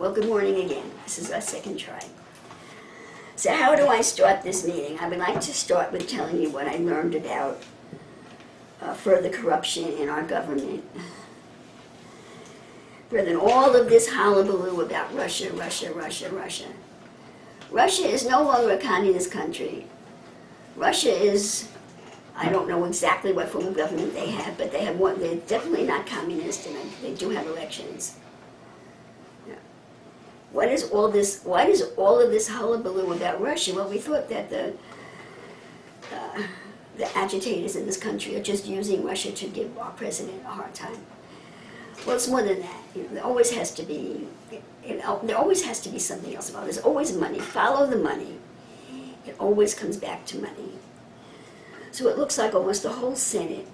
Well, good morning again. This is our second try. So how do I start this meeting? I would like to start with telling you what I learned about further corruption in our government. Rather than all of this hullabaloo about Russia. Russia is no longer a communist country. Russia is, I don't know exactly what form of government they have, but they have one. They're definitely not communist, and they do have elections. What is all this? Why is all of this hullabaloo about Russia? Well, we thought that the agitators in this country are just using Russia to give our president a hard time. Well, it's more than that. You know, there always has to be. There always has to be something else involved. There's always money. Follow the money. It always comes back to money. So it looks like almost the whole Senate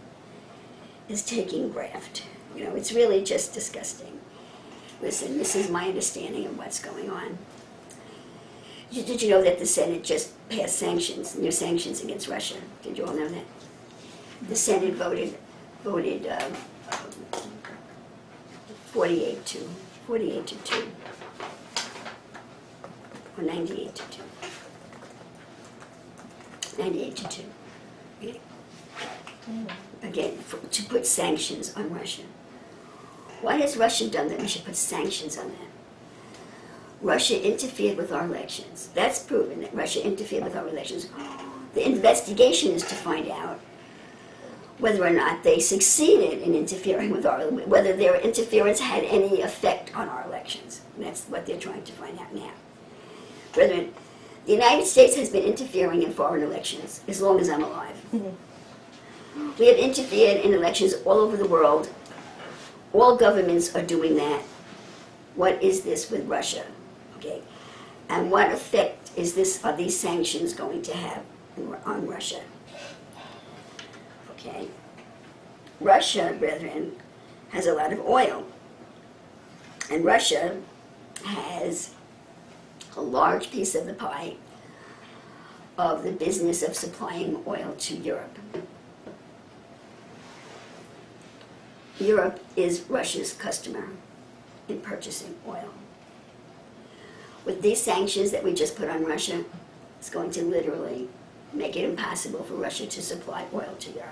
is taking graft. You know, it's really just disgusting. Listen, this is my understanding of what's going on. Did you know that the Senate just passed sanctions, new sanctions against Russia? Did you all know that? The Senate voted 48 to 2, or 98 to 2. 98 to 2. Okay. Again, to put sanctions on Russia. Why has Russia done that? We should put sanctions on them. Russia interfered with our elections. That's proven that Russia interfered with our elections. The investigation is to find out whether or not they succeeded in interfering with whether their interference had any effect on our elections. And that's what they're trying to find out now. Brethren, the United States has been interfering in foreign elections as long as I'm alive. Mm-hmm. We have interfered in elections all over the world. All governments are doing that. What is this with Russia? Okay, and what effect are these sanctions going to have on Russia? Okay, Russia, brethren, has a lot of oil, and Russia has a large piece of the pie of the business of supplying oil to Europe. Europe is Russia's customer in purchasing oil. With these sanctions that we just put on Russia, it's going to literally make it impossible for Russia to supply oil to Europe.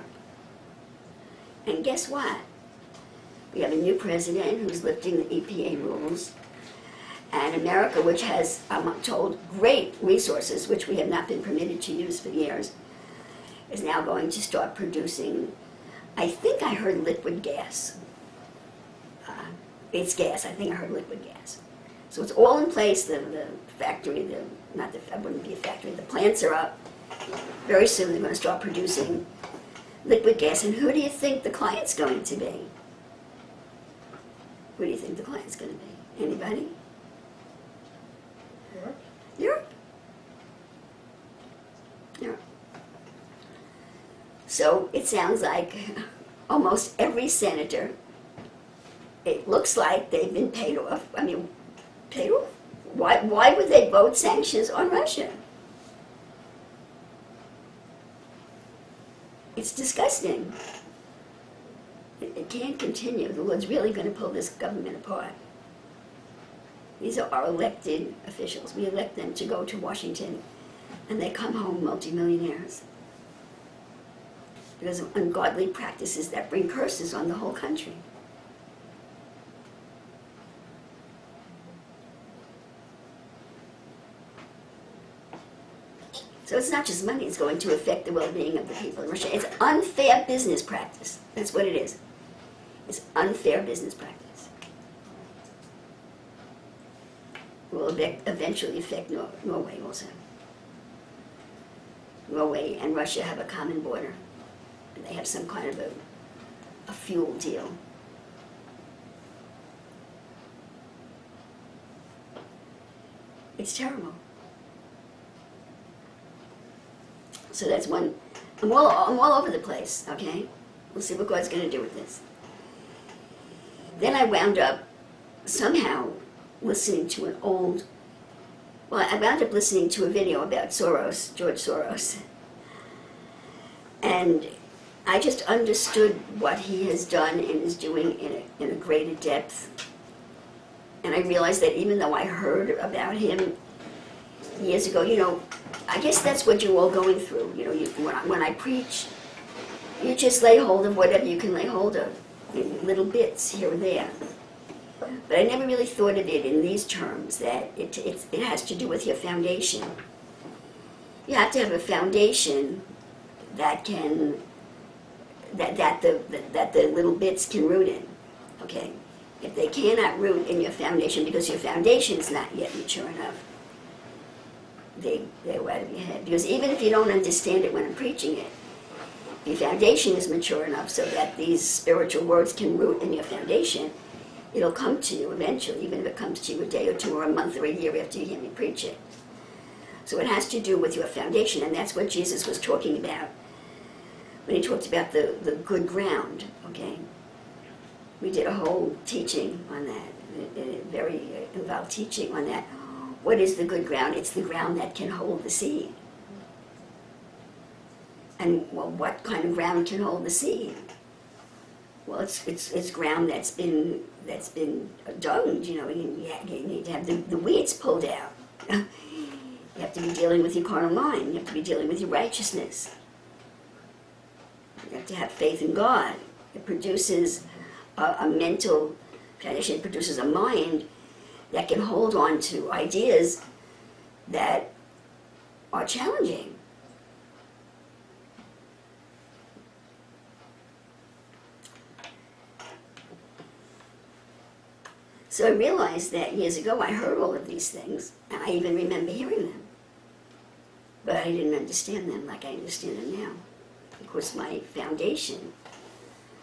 And guess what? We have a new president who's lifting the EPA rules, and America, which has, I'm told, great resources, which we have not been permitted to use for years, is now going to start producing, I think I heard liquid gas. It's gas, I think I heard liquid gas. So it's all in place, the factory, it wouldn't be a factory, the plants are up. Very soon they're going to start producing liquid gas. And who do you think the client's going to be? Who do you think the client's going to be? Anybody? Europe. Europe. Europe. So it sounds like almost every senator, it looks like they've been paid off. I mean, paid off? Why would they vote sanctions on Russia? It's disgusting. It can't continue. The Lord's really going to pull this government apart. These are our elected officials. We elect them to go to Washington, and they come home multimillionaires because of ungodly practices that bring curses on the whole country. So it's not just money, it's going to affect the well-being of the people in Russia. It's unfair business practice. That's what it is. It's unfair business practice. It will eventually affect Norway also. Norway and Russia have a common border. And they have some kind of a fuel deal. It's terrible. So that's one. I'm all over the place, okay? We'll see what God's going to do with this. Then I wound up somehow listening to I wound up listening to a video about Soros, George Soros. And I just understood what he has done and is doing in a greater depth. And I realized that even though I heard about him years ago, you know, I guess that's what you're all going through. You know, when I preach, you just lay hold of whatever you can lay hold of, in little bits here and there. But I never really thought of it in these terms, that it has to do with your foundation. You have to have a foundation that can, that the little bits can root in, okay? If they cannot root in your foundation because your foundation is not yet mature enough, they go out of your head. Because even if you don't understand it when I'm preaching it, your foundation is mature enough so that these spiritual words can root in your foundation. It'll come to you eventually, even if it comes to you a day or two or a month or a year after you hear me preach it. So it has to do with your foundation, and that's what Jesus was talking about when he talked about the good ground, okay? We did a whole teaching on that, a very involved teaching on that. What is the good ground? It's the ground that can hold the seed. And, well, what kind of ground can hold the seed? Well, it's ground that's been dunged, you know. You need to have the weeds pulled out. You have to be dealing with your carnal mind. You have to be dealing with your righteousness. You have to have faith in God. It produces a mental foundation. It produces a mind that can hold on to ideas that are challenging. So I realized that years ago I heard all of these things, and I even remember hearing them. But I didn't understand them like I understand them now. Because my foundation,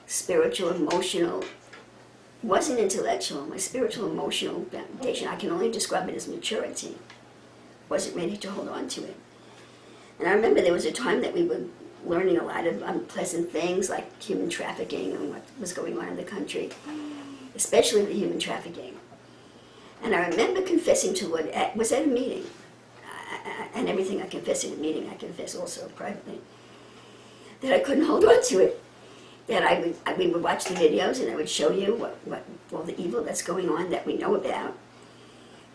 spiritual, emotional, wasn't intellectual. My spiritual, emotional foundation, I can only describe it as maturity. Wasn't ready to hold on to it. And I remember there was a time that we were learning a lot of unpleasant things like human trafficking and what was going on in the country, especially the human trafficking. And I remember confessing to Lord, was at a meeting, and everything I confess in a meeting, I confess also privately, that I couldn't hold on to it. That we would watch the videos and I would show you what all the evil that's going on that we know about.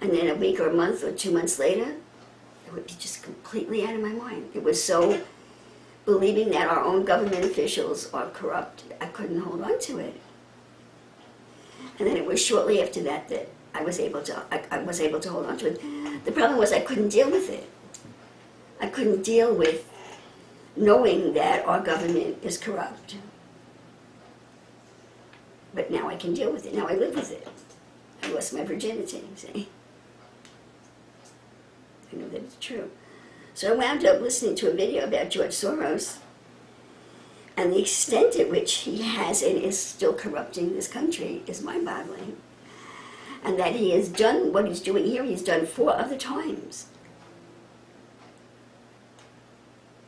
And then a week or a month or 2 months later, it would be just completely out of my mind. It was so believing that our own government officials are corrupt, I couldn't hold on to it. And then it was shortly after that that I was able to hold on to it. The problem was I couldn't deal with it. I couldn't deal with knowing that our government is corrupt. But now I can deal with it. Now I live with it. I lost my virginity, see? I know that it's true. So I wound up listening to a video about George Soros and the extent at which he has and is still corrupting this country is mind-boggling. And that he has done what he's doing here, he's done 4 other times.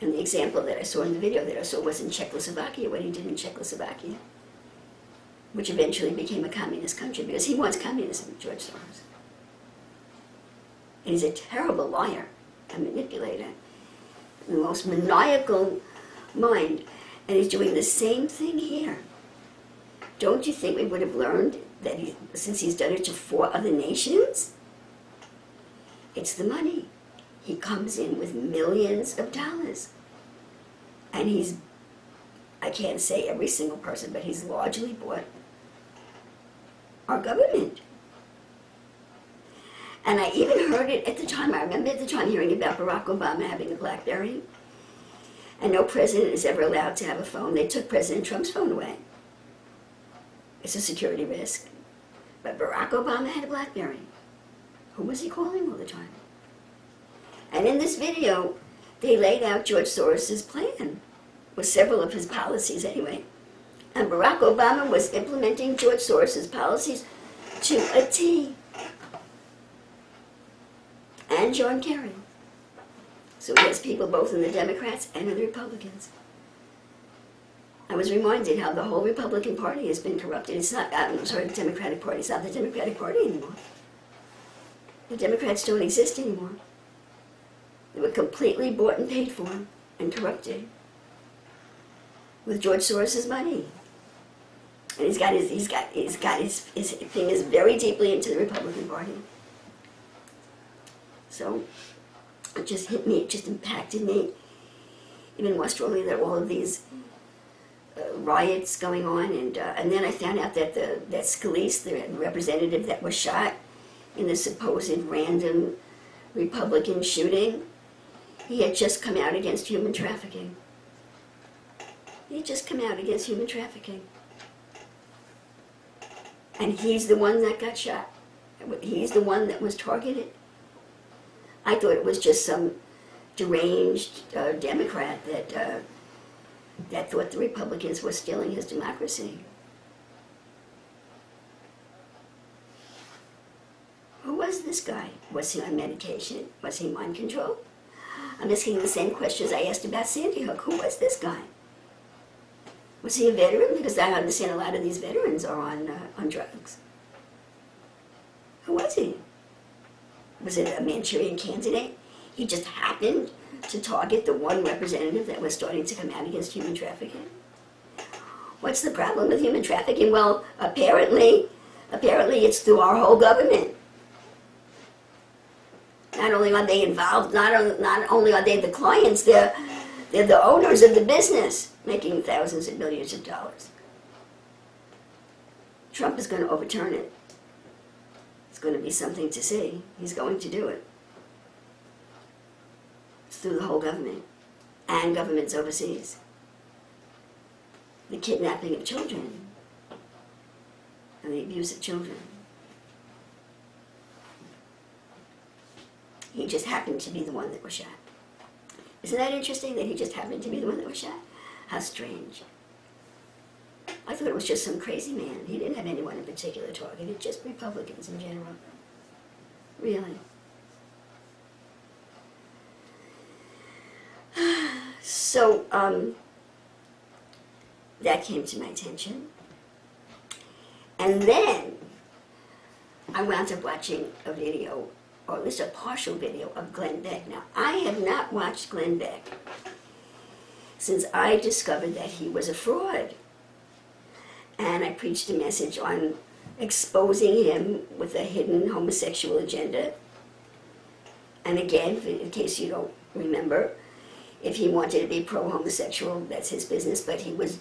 And the example that I saw in the video that I saw was in Czechoslovakia, what he did in Czechoslovakia, which eventually became a communist country, because he wants communism, George Soros. And he's a terrible liar and manipulator, the most maniacal mind, and he's doing the same thing here. Don't you think we would have learned that since he's done it to 4 other nations? It's the money. He comes in with millions of dollars. And he's, I can't say every single person, but he's largely bought our government. And I even heard it at the time. I remember at the time hearing about Barack Obama having a BlackBerry. And no president is ever allowed to have a phone. They took President Trump's phone away. It's a security risk. But Barack Obama had a BlackBerry. Who was he calling all the time? And in this video, they laid out George Soros' plan, with several of his policies anyway. And Barack Obama was implementing George Soros' policies to a T. And John Kerry. So he has people both in the Democrats and in the Republicans. I was reminded how the whole Republican Party has been corrupted. It's not, I'm sorry, the Democratic Party. It's not the Democratic Party anymore. The Democrats don't exist anymore. They were completely bought and paid for and corrupted with George Soros' money. And he's got his fingers very deeply into the Republican Party. So it just hit me, it just impacted me even more strongly that all of these riots going on, and then I found out that that Scalise, the representative that was shot in the supposed random Republican shooting, he had just come out against human trafficking. He had just come out against human trafficking. And he's the one that got shot. He's the one that was targeted. I thought it was just some deranged Democrat that thought the Republicans were stealing his democracy. Who was this guy? Was he on medication? Was he mind control? I'm asking the same questions I asked about Sandy Hook. Who was this guy? Was he a veteran? Because I understand a lot of these veterans are on drugs. Who was he? Was it a Manchurian candidate? He just happened to target the one representative that was starting to come out against human trafficking. What's the problem with human trafficking? Well, apparently it's through our whole government. Not only are they involved, not only are they the clients, they're the owners of the business, making thousands and millions of dollars. Trump is going to overturn it. It's going to be something to see. He's going to do it. It's through the whole government and governments overseas. The kidnapping of children and the abuse of children. He just happened to be the one that was shot. Isn't that interesting that he just happened to be the one that was shot? How strange. I thought it was just some crazy man. He didn't have anyone in particular targeted, just Republicans in general. Really. So, that came to my attention. And then I wound up watching a video, or at least a partial video, of Glenn Beck. Now, I have not watched Glenn Beck since I discovered that he was a fraud. And I preached a message on exposing him with a hidden homosexual agenda. And again, in case you don't remember, if he wanted to be pro-homosexual, that's his business, but he was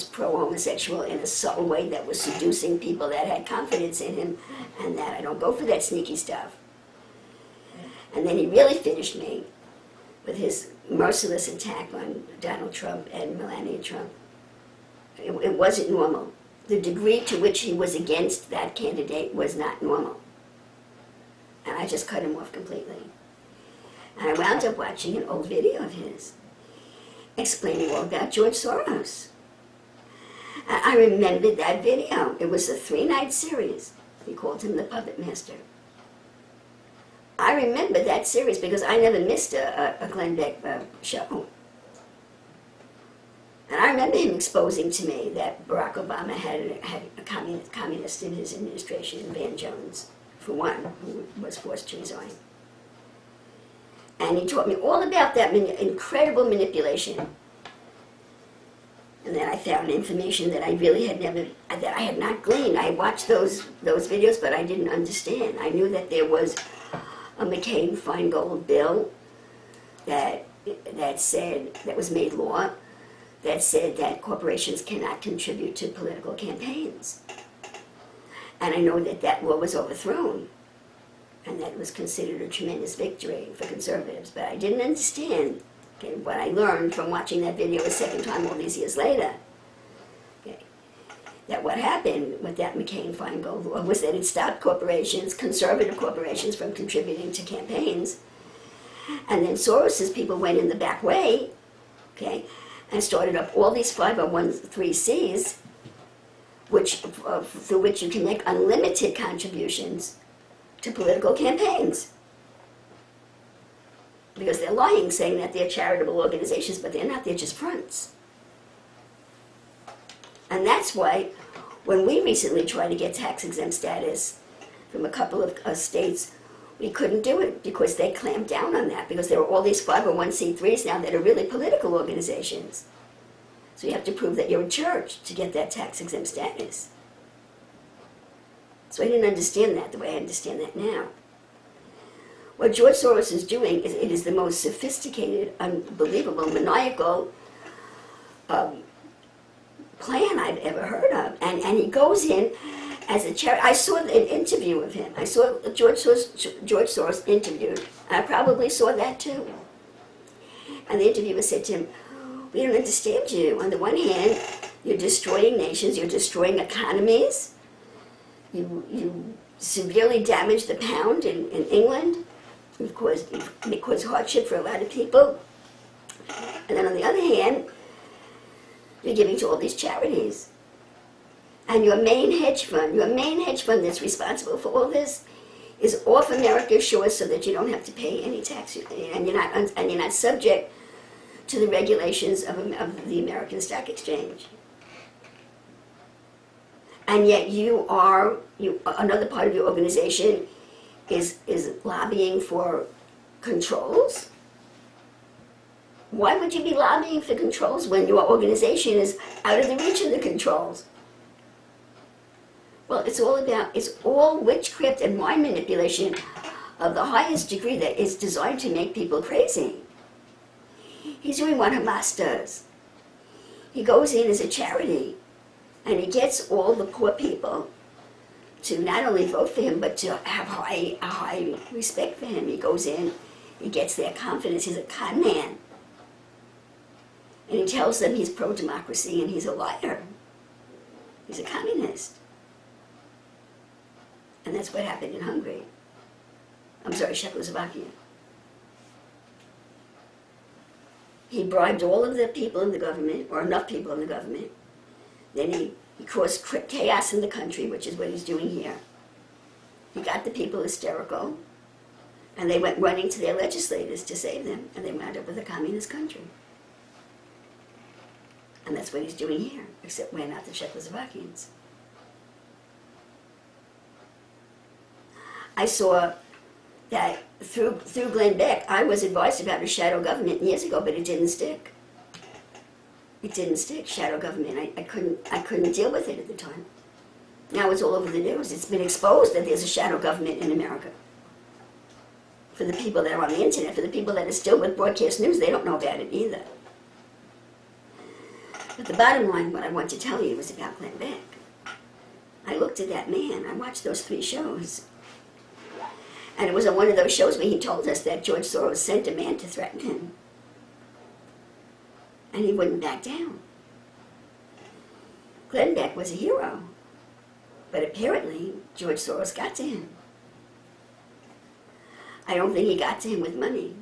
pro-homosexual in a subtle way that was seducing people that had confidence in him, and that I don't go for that sneaky stuff. And then he really finished me with his merciless attack on Donald Trump and Melania Trump. It wasn't normal. The degree to which he was against that candidate was not normal. And I just cut him off completely. And I wound up watching an old video of his explaining all about George Soros. And I remembered that video. It was a 3-night series. He called him the Puppet Master. I remember that series because I never missed a Glenn Beck show. And I remember him exposing to me that Barack Obama had a communist in his administration, Van Jones, for one, who was forced to resign. And he taught me all about that incredible manipulation. And then I found information that I really had never, that I had not gleaned. I watched those videos, but I didn't understand. I knew that there was a McCain-Feingold bill that said, that was made law, that said that corporations cannot contribute to political campaigns. And I know that that law was overthrown, and that it was considered a tremendous victory for conservatives. But I didn't understand, okay, what I learned from watching that video a second time all these years later. Okay, that what happened with that McCain-Feingold law was that it stopped corporations, conservative corporations, from contributing to campaigns. And then Soros's people went in the back way, okay, and started up all these 501(c)(3)s, through which you can make unlimited contributions to political campaigns. Because they're lying, saying that they're charitable organizations, but they're not, they're just fronts. And that's why, when we recently tried to get tax-exempt status from a couple of states, we couldn't do it because they clamped down on that, because there are all these 501(c)(3)s now that are really political organizations. So you have to prove that you're a church to get that tax-exempt status. So I didn't understand that the way I understand that now. What George Soros is doing is it is the most sophisticated, unbelievable, maniacal plan I've ever heard of. And he goes in as a charity. I saw an interview of him. I saw George Soros interviewed. I probably saw that too. And the interviewer said to him, "We don't understand you. On the one hand, you're destroying nations, you're destroying economies. You severely damaged the pound in England. You've caused hardship for a lot of people. And then on the other hand, you're giving to all these charities. And your main hedge fund that's responsible for all this is off America's shores so that you don't have to pay any tax, and you're not subject to the regulations of the American Stock Exchange. And yet another part of your organization is lobbying for controls? Why would you be lobbying for controls when your organization is out of the reach of the controls?" Well, it's all witchcraft and mind manipulation of the highest degree that is designed to make people crazy. He's doing what Hamas does. He goes in as a charity, and he gets all the poor people to not only vote for him, but to have a high respect for him. He goes in, he gets their confidence. He's a con man. And he tells them he's pro-democracy, and he's a liar. He's a communist. And that's what happened in Hungary. Czechoslovakia. He bribed all of the people in the government, or enough people in the government. Then he caused chaos in the country, which is what he's doing here. He got the people hysterical, and they went running to their legislators to save them, and they wound up with a communist country. And that's what he's doing here, except we're not the Czechoslovakians. I saw that through Glenn Beck, I was advised about a shadow government years ago, but it didn't stick. It didn't stick, shadow government. I couldn't deal with it at the time. Now it's all over the news. It's been exposed that there's a shadow government in America. For the people that are on the internet, for the people that are still with broadcast news, they don't know about it either. But the bottom line, what I want to tell you, was about Glenn Beck. I looked at that man. I watched those 3 shows. And it was on one of those shows where he told us that George Soros sent a man to threaten him. And he wouldn't back down. Glenn Beck was a hero. But apparently, George Soros got to him. I don't think he got to him with money.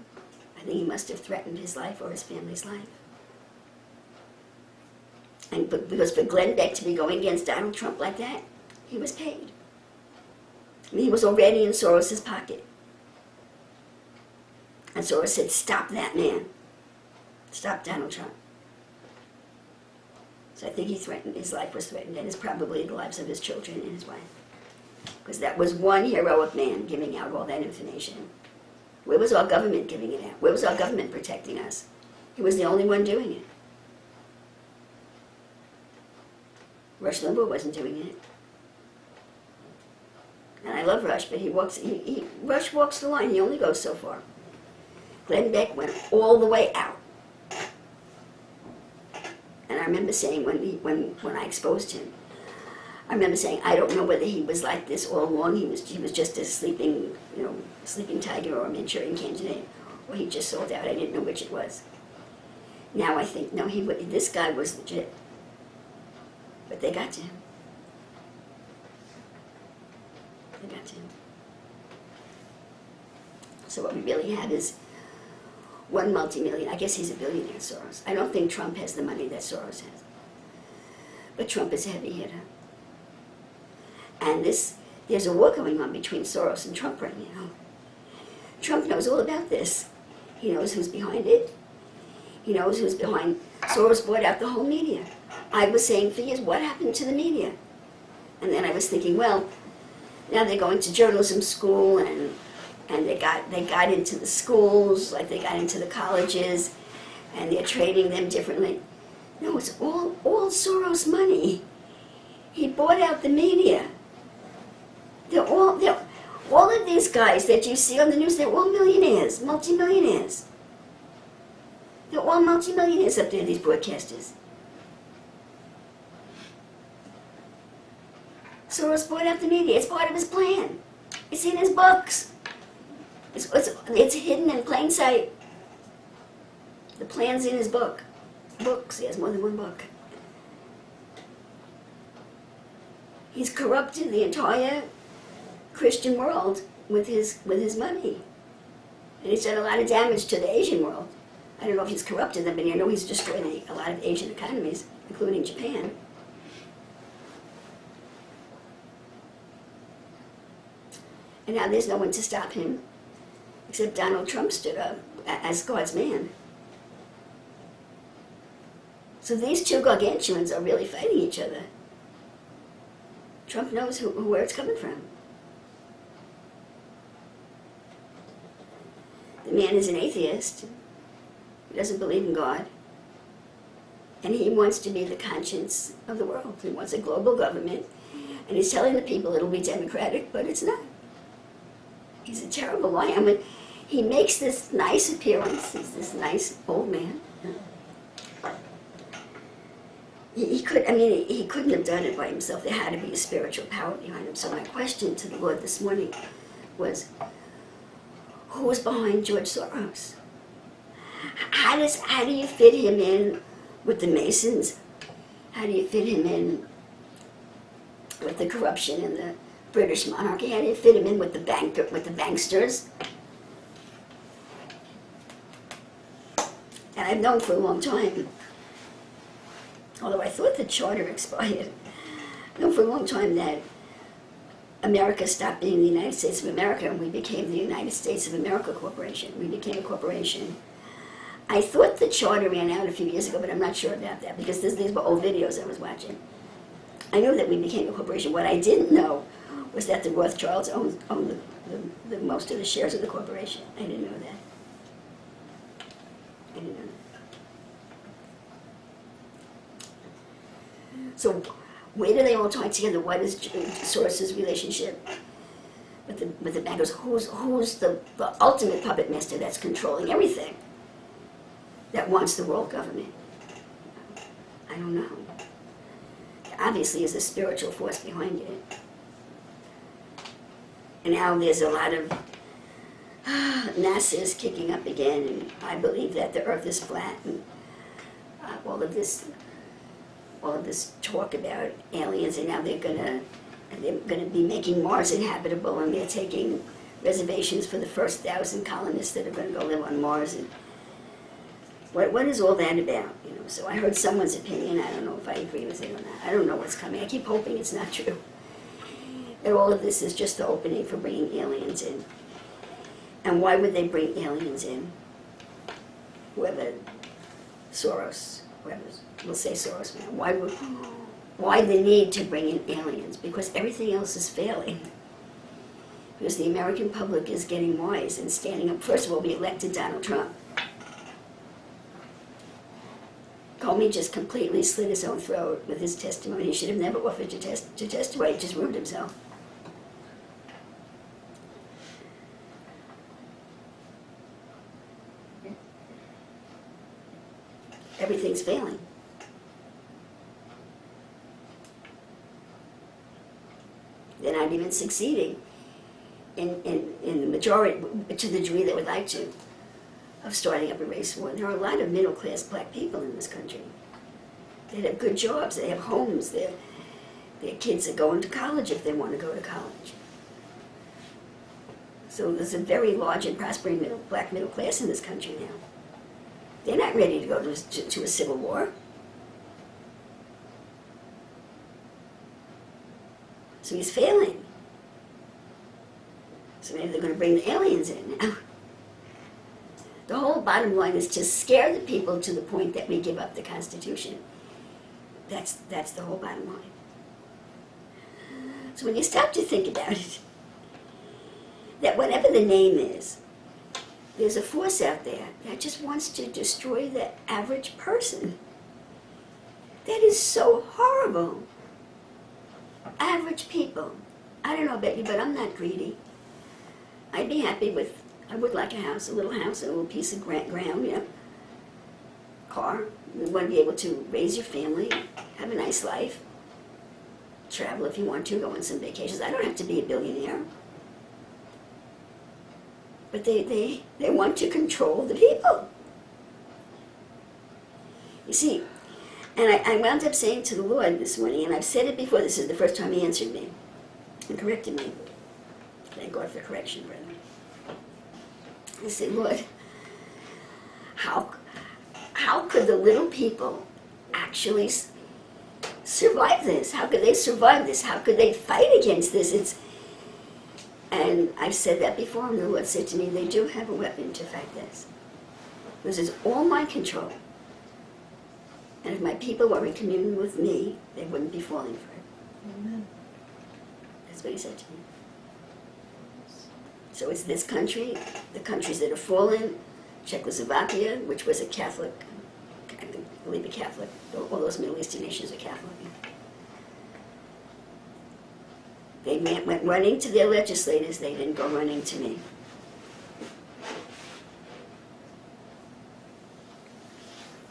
I think he must have threatened his life or his family's life. And because for Glenn Beck to be going against Donald Trump like that, he was paid. I mean, he was already in Soros's pocket. And Soros said, "Stop that man. Stop Donald Trump." So I think his life was threatened, and it's probably the lives of his children and his wife. Because that was one heroic man giving out all that information. Where was our government giving it out? Where was our government protecting us? He was the only one doing it. Rush Limbaugh wasn't doing it. And I love Rush, but Rush walks the line. He only goes so far. Glenn Beck went all the way out. And I remember saying when I exposed him, I remember saying, I don't know whether he was like this all along. He was just a sleeping tiger or a Manchurian candidate, or he just sold out. I didn't know which it was. Now I think, no, this guy was legit. But they got to him. They got to him. So what we really have is one multi-million. I guess he's a billionaire, Soros. I don't think Trump has the money that Soros has. But Trump is a heavy hitter. And there's a war going on between Soros and Trump right now. Trump knows all about this. He knows who's behind it. He knows who's behind. Soros bought out the whole media. I was saying for years, what happened to the media? And then I was thinking, well, now they're going to journalism school, and they got into the schools, like they got into the colleges, and they're training them differently. No, it's all Soros money. He bought out the media. All of these guys that you see on the news, they're all millionaires, multimillionaires. They're all multimillionaires up there, these broadcasters. Soros bought out the media. It's part of his plan. It's in his books. It's hidden in plain sight. The plan's in his book. Books. He has more than one book. He's corrupted the entire Christian world with his money. And he's done a lot of damage to the Asian world. I don't know if he's corrupted them, but I know he's destroyed a lot of Asian economies, including Japan. And now there's no one to stop him, except Donald Trump stood up as God's man. So these two gargantuans are really fighting each other. Trump knows where it's coming from. The man is an atheist. He doesn't believe in God. And he wants to be the conscience of the world. He wants a global government. And he's telling the people it'll be democratic, but it's not. He's a terrible liar. I mean, he makes this nice appearance. He's this nice old man. He couldn't have done it by himself. There had to be a spiritual power behind him. So my question to the Lord this morning was, who was behind George Soros? How do you fit him in with the Masons? How do you fit him in with the corruption in the British monarchy? How do you fit him in with the banksters? And I've known for a long time, although I thought the charter expired, I've known for a long time that America stopped being the United States of America and we became the United States of America Corporation. We became a corporation. I thought the charter ran out a few years ago, but I'm not sure about that because these were old videos I was watching. I knew that we became a corporation. What I didn't know was that the Rothschilds owned the most of the shares of the corporation. I didn't know that. I didn't know that. So where do they all tie together? What is Soros's relationship with the bankers? Who's the ultimate puppet master that's controlling everything, that wants the world government? I don't know. There obviously is a spiritual force behind it. And now there's a lot of NASA is kicking up again, and I believe that the Earth is flat, and all of this talk about aliens, and now they're gonna be making Mars inhabitable, and they're taking reservations for the first 1,000 colonists that are going to go live on Mars. And what is all that about? You know, so I heard someone's opinion. I don't know if I agree with it or not. I don't know what's coming. I keep hoping it's not true. That all of this is just the opening for bringing aliens in. And why would they bring aliens in? Whoever, Soros, we'll say Soros now. Why the need to bring in aliens? Because everything else is failing. Because the American public is getting wise and standing up. First of all, we elected Donald Trump. Comey just completely slit his own throat with his testimony. He should have never offered to testify. He just ruined himself. Everything's failing. They're not even succeeding in the majority, to the degree they would like to, of starting up a race war. There are a lot of middle-class black people in this country. They have good jobs, they have homes, their kids are going to college if they want to go to college. So there's a very large and prospering black middle class in this country now. They're not ready to go to a civil war. So he's failing. So maybe they're going to bring the aliens in now. The whole bottom line is to scare the people to the point that we give up the Constitution. That's the whole bottom line. So when you stop to think about it, that whatever the name is, there's a force out there that just wants to destroy the average person. That is so horrible. Average people. I don't know about you, but I'm not greedy. I'd be happy with, I would like a house, a little house, a little piece of ground, you know, car. You want to be able to raise your family, have a nice life, travel if you want to, go on some vacations. I don't have to be a billionaire. But they want to control the people. You see, and I wound up saying to the Lord this morning, and I've said it before, this is the first time he answered me and corrected me. Thank God for correction, brethren. I said, Lord, how could the little people actually survive this? How could they survive this? How could they fight against this? And I've said that before, and the Lord said to me, they do have a weapon to fight this. This is all my control. And if my people were in communion with me, they wouldn't be falling for it. Amen. That's what he said to me. So it's this country, the countries that have fallen, Czechoslovakia, which was a Catholic, I believe a Catholic, all those Middle Eastern nations are Catholic. They went running to their legislators, they didn't go running to me.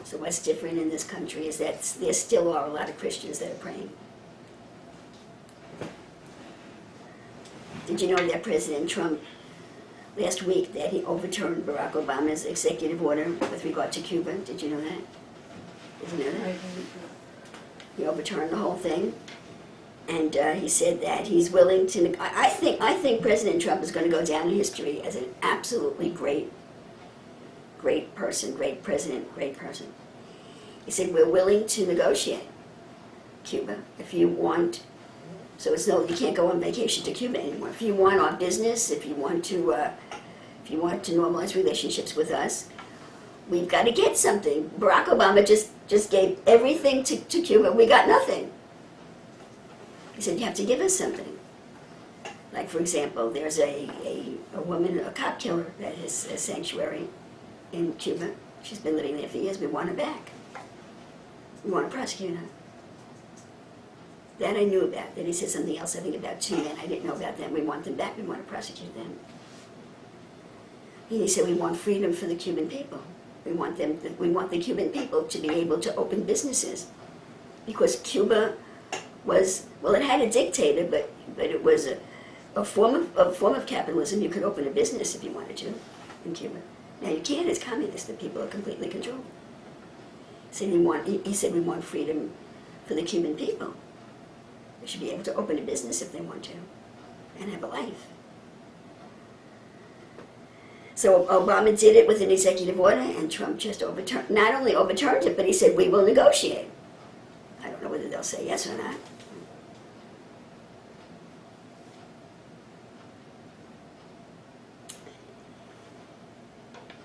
So what's different in this country is that there still are a lot of Christians that are praying. Did you know that President Trump, last week, that he overturned Barack Obama's executive order with regard to Cuba? Did you know that? Did you know that? He overturned the whole thing. And he said that he's willing to, I think President Trump is going to go down in history as an absolutely great person, great president, great person. He said, we're willing to negotiate Cuba if you want. So it's no, you can't go on vacation to Cuba anymore. If you want our business, if you want to normalize relationships with us, we've got to get something. Barack Obama just gave everything to Cuba. We got nothing. He said, you have to give us something. Like, for example, there's a woman, a cop killer that has a sanctuary in Cuba. She's been living there for years. We want her back. We want to prosecute her. That I knew about. Then he said something else, I think about 2 men. I didn't know about them. We want them back. We want to prosecute them. And he said, we want freedom for the Cuban people. We want the Cuban people to be able to open businesses. Because Cuba was, well, it had a dictator, but it was a form of capitalism. You could open a business if you wanted to in Cuba. Now you can't. It's communist. The people are completely controlled. So he said we want freedom for the Cuban people. They should be able to open a business if they want to and have a life. So Obama did it with an executive order, and Trump just not only overturned it, but he said we will negotiate. I don't know whether they'll say yes or not.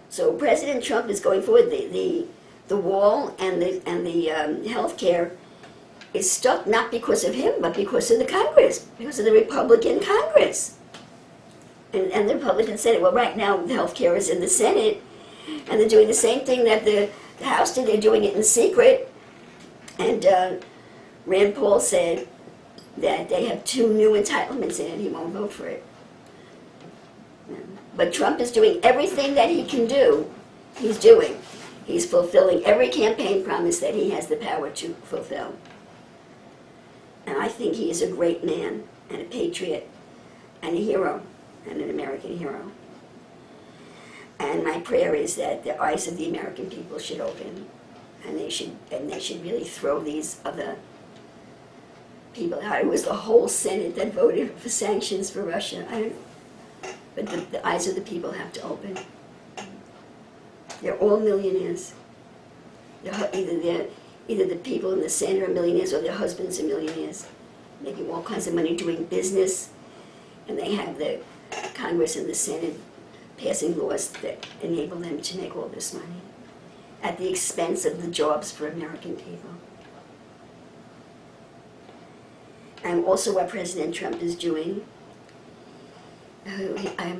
So President Trump is going forward. The wall and the health care is stuck not because of him, but because of the Congress, because of the Republican Congress. And the Republican Senate. Well, right now the health care is in the Senate, and they're doing the same thing that the House did. They're doing it in secret. And Rand Paul said that they have 2 new entitlements in it. He won't vote for it. But Trump is doing everything that he can do. He's doing. He's fulfilling every campaign promise that he has the power to fulfill. And I think he is a great man and a patriot and a hero and an American hero. And my prayer is that the eyes of the American people should open, and they should really throw these other people out. It was the whole Senate that voted for sanctions for Russia. I don't know. But the eyes of the people have to open. They're all millionaires. Either the people in the Senate are millionaires or their husbands are millionaires, making all kinds of money doing business, and they have the Congress and the Senate passing laws that enable them to make all this money at the expense of the jobs for American people. And also what President Trump is doing, I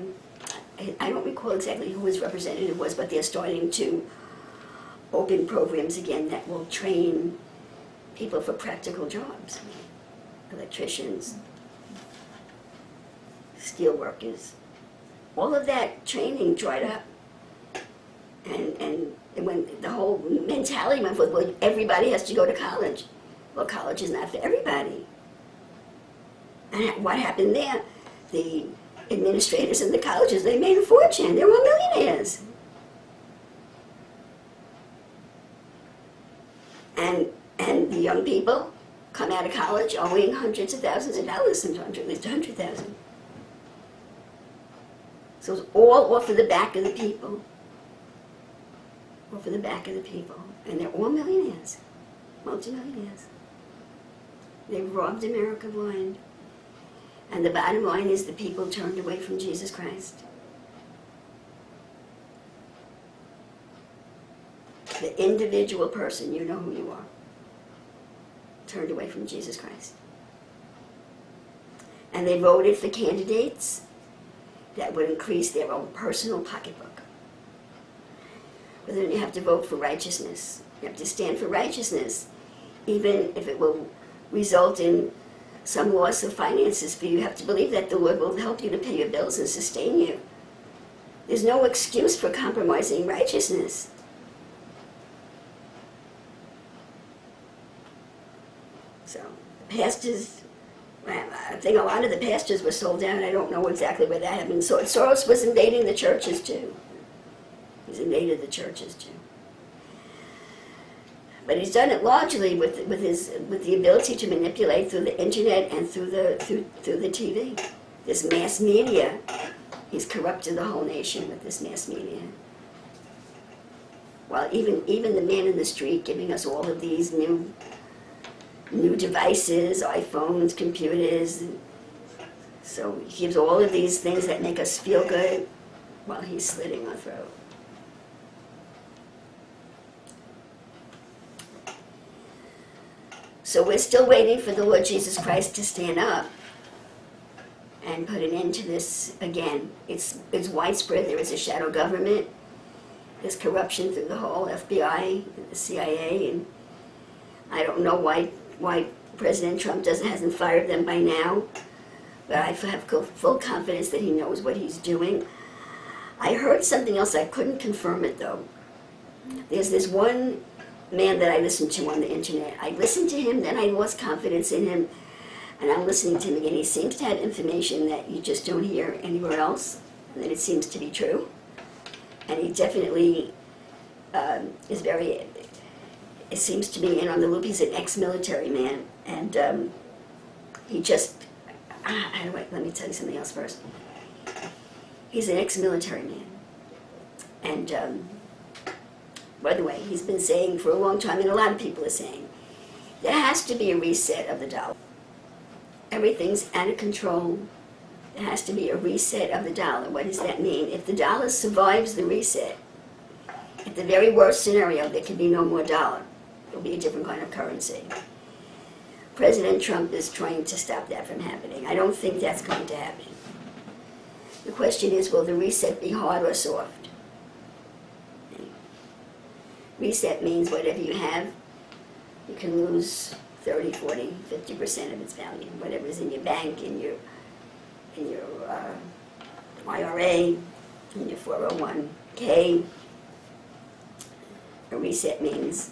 don't recall exactly who his representative was, but they're starting to open programs again that will train people for practical jobs, electricians, steel workers. All of that training dried up. And when the whole mentality went forth, well, everybody has to go to college. Well, college is not for everybody. And what happened there? The administrators in the colleges, they made a fortune. They were all millionaires. And the young people come out of college owing hundreds of thousands of dollars, sometimes at least 100,000. So it's all off of the back of the people. Off of the back of the people. And they're all millionaires, multimillionaires. They've robbed America blind. And the bottom line is the people turned away from Jesus Christ. The individual person, you know who you are, turned away from Jesus Christ. And they voted for candidates that would increase their own personal pocketbook. But then you have to vote for righteousness. You have to stand for righteousness, even if it will result in some loss of finances for you. You have to believe that the Lord will help you to pay your bills and sustain you. There's no excuse for compromising righteousness. So, pastors, I think a lot of the pastors were sold out. I don't know exactly where that happened. So Soros was invading the churches too. He's invaded the churches too. But he's done it largely with the ability to manipulate through the internet and through the TV. This mass media, he's corrupted the whole nation with this mass media. While even the man in the street giving us all of these new devices, iPhones, computers. So he gives all of these things that make us feel good while he's slitting our throat. So we're still waiting for the Lord Jesus Christ to stand up and put an end to this again. It's widespread. There is a shadow government. There's corruption through the whole FBI and the CIA, and I don't know why President Trump hasn't fired them by now, but I have full confidence that he knows what he's doing. I heard something else. I couldn't confirm it, though. There's this one man that I listened to on the internet. I listened to him, then I lost confidence in him, and I'm listening to him again. He seems to have information that you just don't hear anywhere else, and that it seems to be true. And he definitely is very, it seems to be in on the loop. He's an ex-military man, and he just, let me tell you something else first. He's an ex-military man, and by the way, he's been saying for a long time, and a lot of people are saying, there has to be a reset of the dollar. Everything's out of control. There has to be a reset of the dollar. What does that mean? If the dollar survives the reset, at the very worst scenario, there can be no more dollar. It'll be a different kind of currency. President Trump is trying to stop that from happening. I don't think that's going to happen. The question is, will the reset be hard or soft? Reset means whatever you have, you can lose 30, 40, 50% of its value. Whatever's in your bank, in your IRA, in your 401k. A reset means,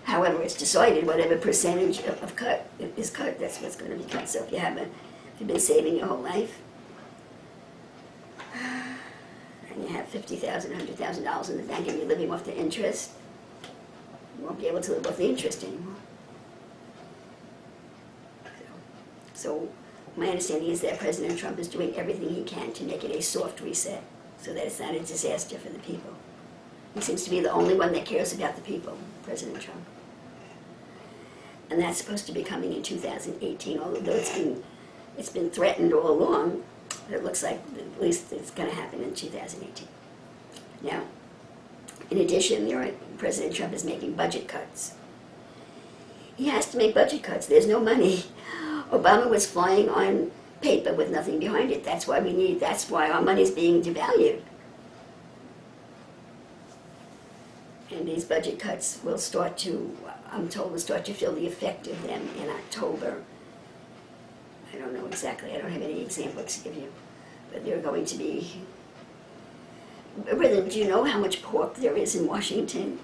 however it's decided, whatever percentage of cut is cut, that's what's going to be cut. So if you've been saving your whole life, and you have $50,000, $100,000 in the bank, and you're living off the interest, you won't be able to live off the interest anymore. So my understanding is that President Trump is doing everything he can to make it a soft reset, so that it's not a disaster for the people. He seems to be the only one that cares about the people, President Trump. And that's supposed to be coming in 2018, although it's been threatened all along. But it looks like at least it's going to happen in 2018. Now, in addition, President Trump is making budget cuts. He has to make budget cuts. There's no money. Obama was flying on paper with nothing behind it. That's why our money is being devalued. And And these budget cuts will start to, I'm told, will start to feel the effect of them in October. I don't know exactly, I don't have any examples to give you, but they're going to be. Brethren, do you know how much pork there is in Washington?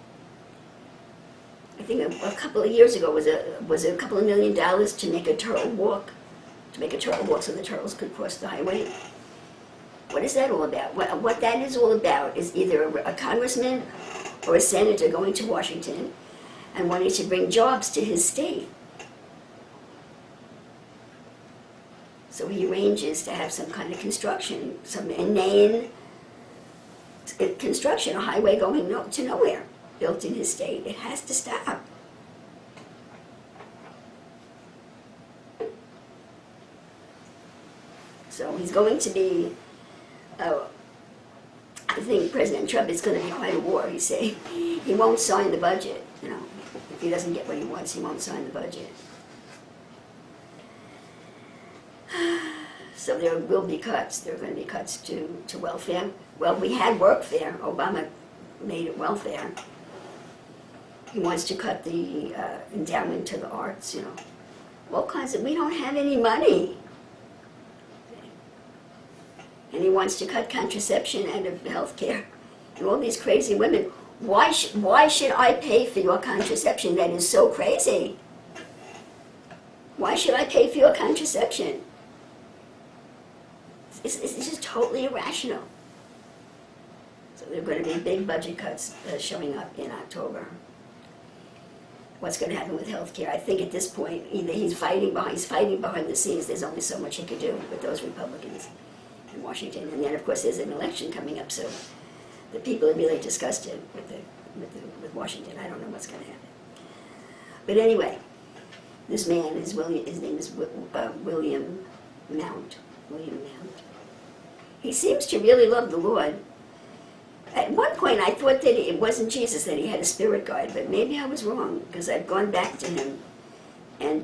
I think a couple of years ago was a couple of $1 million to make a turtle walk, so the turtles could cross the highway. What is that all about? What that is all about is either a congressman or a senator going to Washington and wanting to bring jobs to his state. So he arranges to have some kind of construction, some inane construction, a highway going to nowhere, built in his state. It has to stop. So he's going to be, I think President Trump is going to be quite a war, he's saying. He won't sign the budget, you know. If he doesn't get what he wants, he won't sign the budget. So there will be cuts. There are going to be cuts to welfare. Well, we had workfare. Obama made it welfare. He wants to cut the endowment to the arts, you know. All kinds of, we don't have any money. And he wants to cut contraception out of health care. And all these crazy women. Why should I pay for your contraception? That is so crazy. Why should I pay for your contraception? It's just totally irrational. So there are going to be big budget cuts showing up in October. What's going to happen with health care? I think at this point, either he's fighting behind the scenes. There's only so much he could do with those Republicans in Washington. And then, of course, there's an election coming up, so the people are really disgusted with Washington. I don't know what's going to happen. But anyway, this man is his name is William Mount. He seems to really love the Lord. At one point I thought that it wasn't Jesus, that he had a spirit guide, but maybe I was wrong, because I've gone back to him. And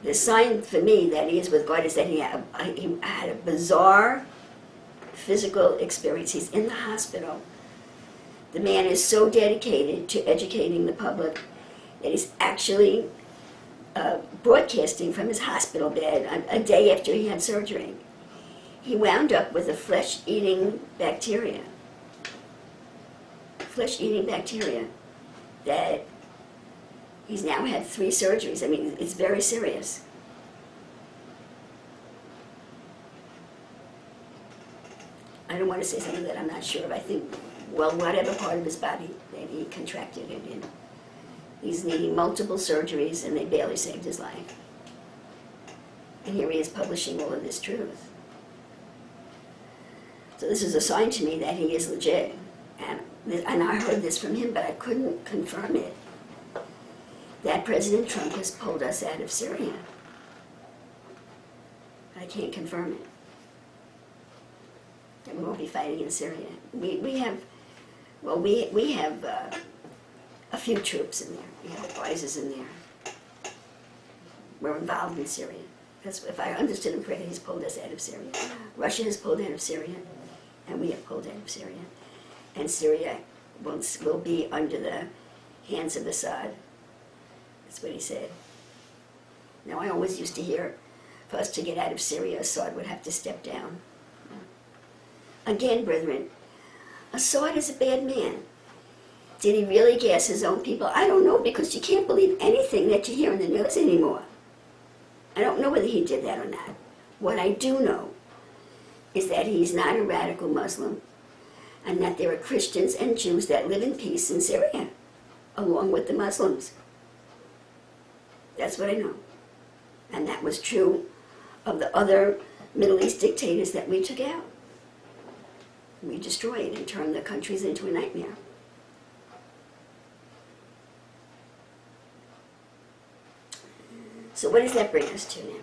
the sign for me that he is with God is that he had a bizarre physical experience. He's in the hospital. The man is so dedicated to educating the public that he's actually broadcasting from his hospital bed a day after he had surgery. He wound up with a flesh-eating bacteria. Flesh-eating bacteria that he's now had 3 surgeries. I mean, it's very serious. I don't want to say something that I'm not sure of. I think, well, whatever part of his body that he contracted it in. He's needing multiple surgeries, and they barely saved his life. And here he is publishing all of this truth. So this is a sign to me that he is legit. And I heard this from him, but I couldn't confirm it. That President Trump has pulled us out of Syria. I can't confirm it. That we won't be fighting in Syria. We have a few troops in there. We have advisors in there. We're involved in Syria. That's, if I understood him correctly, he's pulled us out of Syria. Russia has pulled out of Syria, and we have pulled out of Syria. And Syria will be under the hands of Assad. That's what he said. Now, I always used to hear, for us to get out of Syria, Assad would have to step down. Again, brethren, Assad is a bad man. Did he really gas his own people? I don't know, because you can't believe anything that you hear in the news anymore. I don't know whether he did that or not. What I do know is that he's not a radical Muslim, and that there are Christians and Jews that live in peace in Syria, along with the Muslims. That's what I know. And that was true of the other Middle East dictators that we took out. We destroyed and turned the countries into a nightmare. So what does that bring us to now?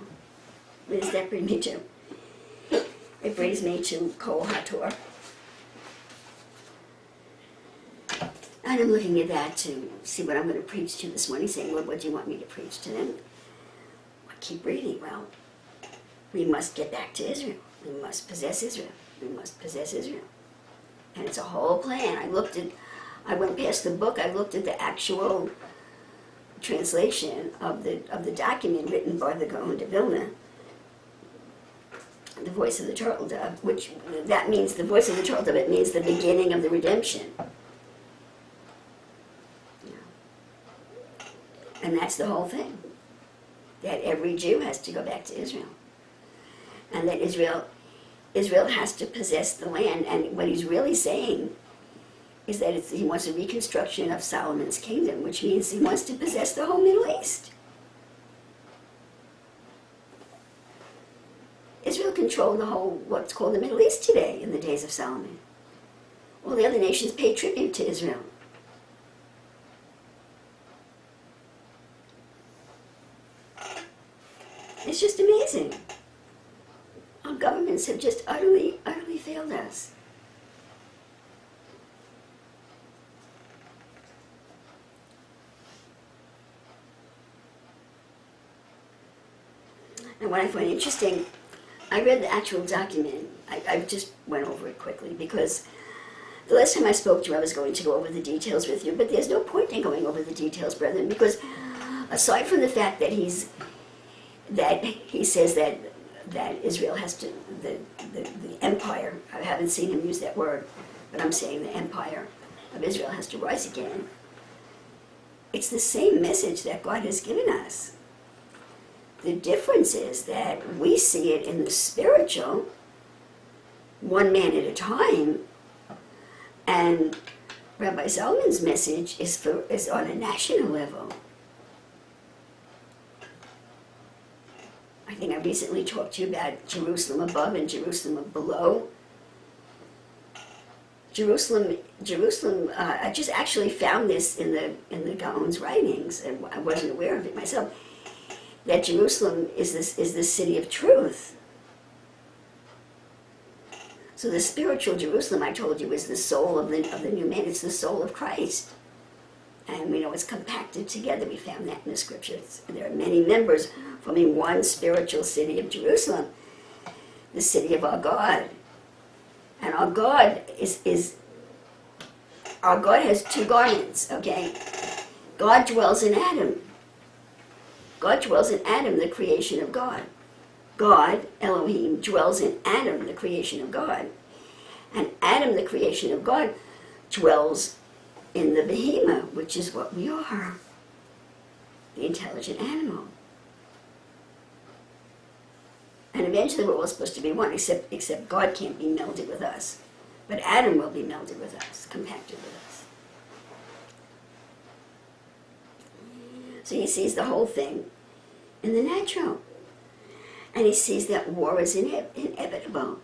What does that bring me to? It brings me to Kol HaTorah. And I'm looking at that to see what I'm going to preach to this morning, saying, Lord, what do you want me to preach to them? I keep reading, well, we must get back to Israel. We must possess Israel. We must possess Israel. And it's a whole plan. I went past the book, I looked at the actual translation of the document written by the Gaon de Vilna, the voice of the turtle dove, which that means the voice of the turtle dove, it means the beginning of the redemption. And that's the whole thing, that every Jew has to go back to Israel. And that Israel has to possess the land. And what he's really saying is that he wants a reconstruction of Solomon's kingdom, which means he wants to possess the whole Middle East. Israel controlled the whole, what's called the Middle East today in the days of Solomon. All the other nations paid tribute to Israel. It's just amazing. Our governments have just utterly failed us. And what I find interesting, I read the actual document. I just went over it quickly because the last time I spoke to you, I was going to go over the details with you, but there's no point in going over the details, brethren, because aside from the fact that he says that Israel has to, the empire, I haven't seen him use that word, but I'm saying the empire of Israel has to rise again. It's the same message that God has given us. The difference is that we see it in the spiritual, one man at a time, and Rabbi Zalman's message is on a national level. I think I recently talked to you about Jerusalem above and Jerusalem below. Jerusalem. I just actually found this in the Gaon's writings, and I wasn't aware of it myself. That Jerusalem is the city of truth. So the spiritual Jerusalem, I told you, is the soul of the new man. It's the soul of Christ. And we know it's compacted together. We found that in the scriptures. There are many members forming one spiritual city of Jerusalem, the city of our God. And our God our God has two garments, okay? God dwells in Adam. God dwells in Adam, the creation of God. God, Elohim, dwells in Adam, the creation of God. And Adam, the creation of God, dwells in the behemoth, which is what we are, the intelligent animal. And eventually we're all supposed to be one, except God can't be melded with us. But Adam will be melded with us, compacted with us. So he sees the whole thing in the natural. And he sees that war is inevitable.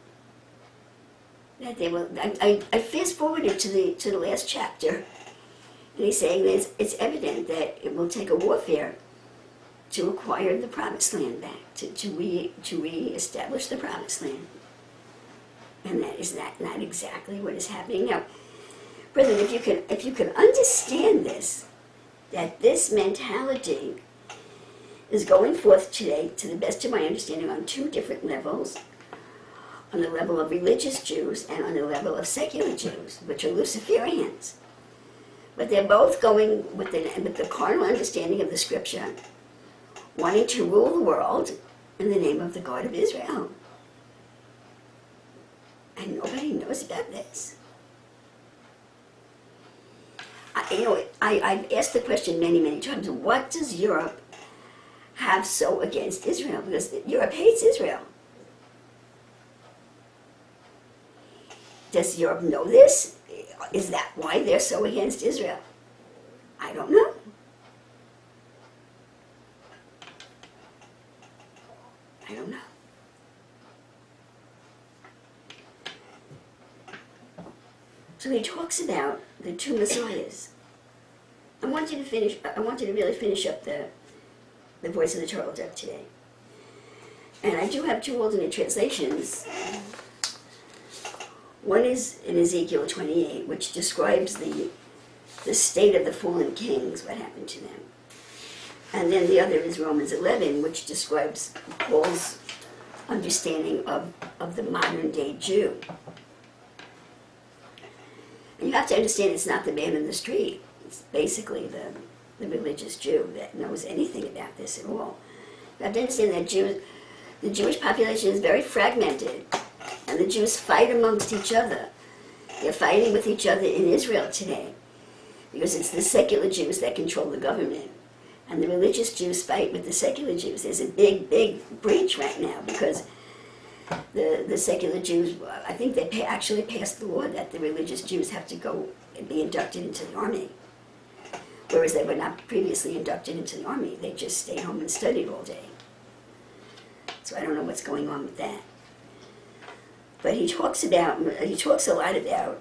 That they will. I fast forwarded to the last chapter, and he's saying that it's evident that it will take a warfare to acquire the promised land back, to re-establish the promised land. And that is not exactly what is happening now. Brethren, if you can understand this, that this mentality is going forth today, to the best of my understanding, on two different levels, on the level of religious Jews and on the level of secular Jews, which are Luciferians. But they're both going with the carnal understanding of the scripture, wanting to rule the world in the name of the God of Israel. And nobody knows about this. I've asked the question many, many times, what does Europe have so against Israel? Because Europe hates Israel. Does Europe know this? Is that why they're so against Israel? I don't know. I don't know. So he talks about the two messiahs. I want you to really finish up the voice of the turtle dove today. And I do have two alternate translations. One is in Ezekiel 28, which describes the state of the fallen kings, what happened to them. And then the other is Romans 11, which describes Paul's understanding of the modern day Jew. And you have to understand it's not the man in the street. It's basically the religious Jew that knows anything about this at all. You have to understand that the Jewish population is very fragmented, and the Jews fight amongst each other. They're fighting with each other in Israel today because it's the secular Jews that control the government, and the religious Jews fight with the secular Jews. There's a big, big breach right now because the secular Jews, I think they actually passed the law that the religious Jews have to go and be inducted into the army, whereas they were not previously inducted into the army. They just stayed home and studied all day. So I don't know what's going on with that. But he talks a lot about,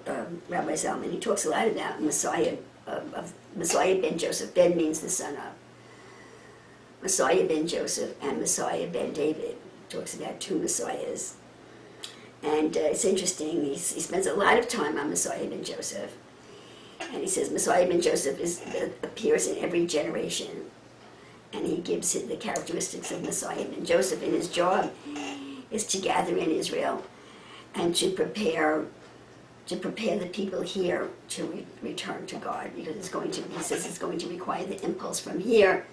Rabbi Zalman, he talks a lot about Messiah, of Messiah ben Joseph. Ben means the son of. Messiah ben Joseph and Messiah ben David. He talks about two Messiahs. And it's interesting, he spends a lot of time on Messiah ben Joseph. And he says Messiah ben Joseph appears in every generation. And he gives it the characteristics of Messiah ben Joseph. And his job is to gather in Israel and to prepare the people here to return to God, because he says it's going to require the impulse from here.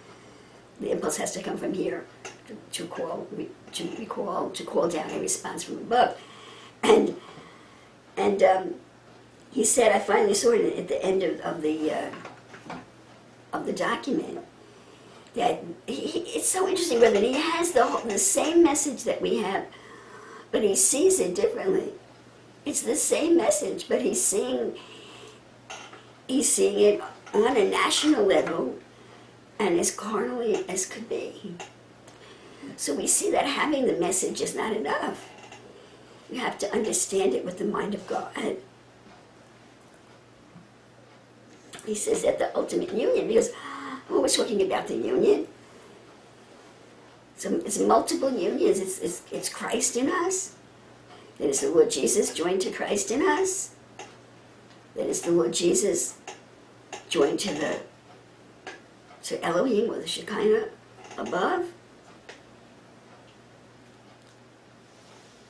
The impulse has to come from here to call down a response from above. And he said, I finally saw it at the end of the document, that it's so interesting, brother. He has the same message that we have, but he sees it differently. It's the same message, but he's seeing it on a national level and as carnally as could be. So we see that having the message is not enough. You have to understand it with the mind of God. He says that the ultimate union, because we're always talking about the union. So it's multiple unions. It's Christ in us. That is the Lord Jesus joined to Christ in us. That is the Lord Jesus joined to Elohim or the Shekinah above.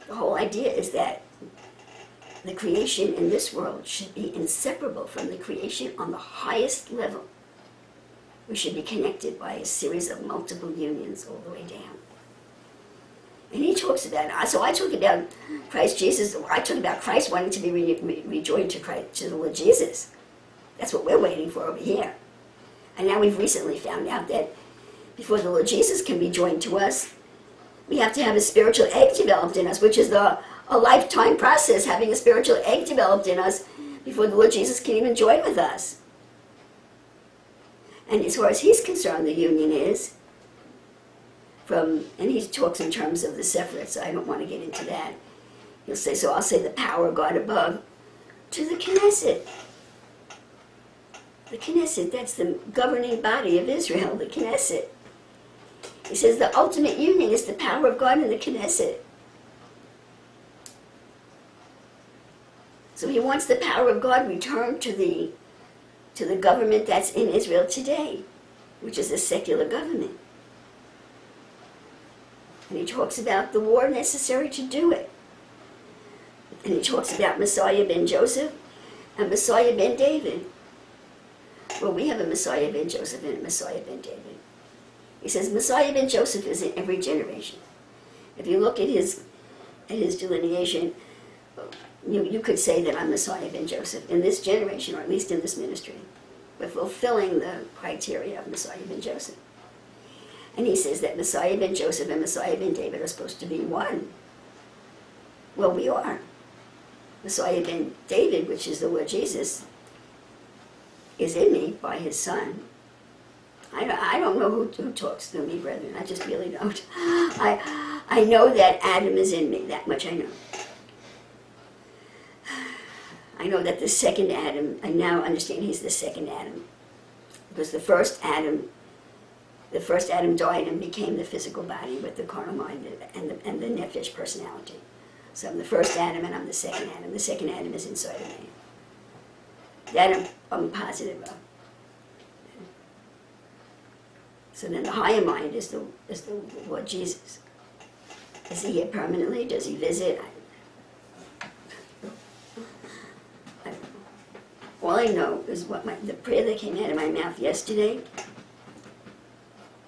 The whole idea is that the creation in this world should be inseparable from the creation on the highest level. We should be connected by a series of multiple unions all the way down. And he talks about, so I talk about Christ Jesus, or I talk about Christ wanting to be rejoined to the Lord Jesus. That's what we're waiting for over here. And now we've recently found out that before the Lord Jesus can be joined to us, we have to have a spiritual egg developed in us, which is a lifetime process, having a spiritual egg developed in us before the Lord Jesus can even join with us. And as far as he's concerned, the union is and he talks in terms of the Sephirot, so I don't want to get into that. He'll say, so I'll say the power of God above to the Knesset. The Knesset, that's the governing body of Israel, the Knesset. He says the ultimate union is the power of God in the Knesset. So he wants the power of God returned to the government that's in Israel today, which is a secular government. And he talks about the war necessary to do it. And he talks about Messiah ben Joseph and Messiah ben David. Well, we have a Messiah ben Joseph and a Messiah ben David. He says Messiah ben Joseph is in every generation. If you look at his delineation, you could say that I'm Messiah ben Joseph in this generation, or at least in this ministry. We're fulfilling the criteria of Messiah ben Joseph. And he says that Messiah ben Joseph and Messiah ben David are supposed to be one. Well, we are. Messiah ben David, which is the Lord Jesus, is in me by his Son. I don't know who talks through me, brethren. I just really don't. I know that Adam is in me. That much I know. I know that the second Adam, I now understand he's the second Adam. Because the first Adam died and became the physical body with the carnal mind and the nephesh personality. So I'm the first Adam and I'm the second Adam. The second Adam is inside of me. That I'm positive of. So then the higher mind is the Lord Jesus. Is he here permanently? Does he visit? I don't know. all I know is what the prayer that came out of my mouth yesterday.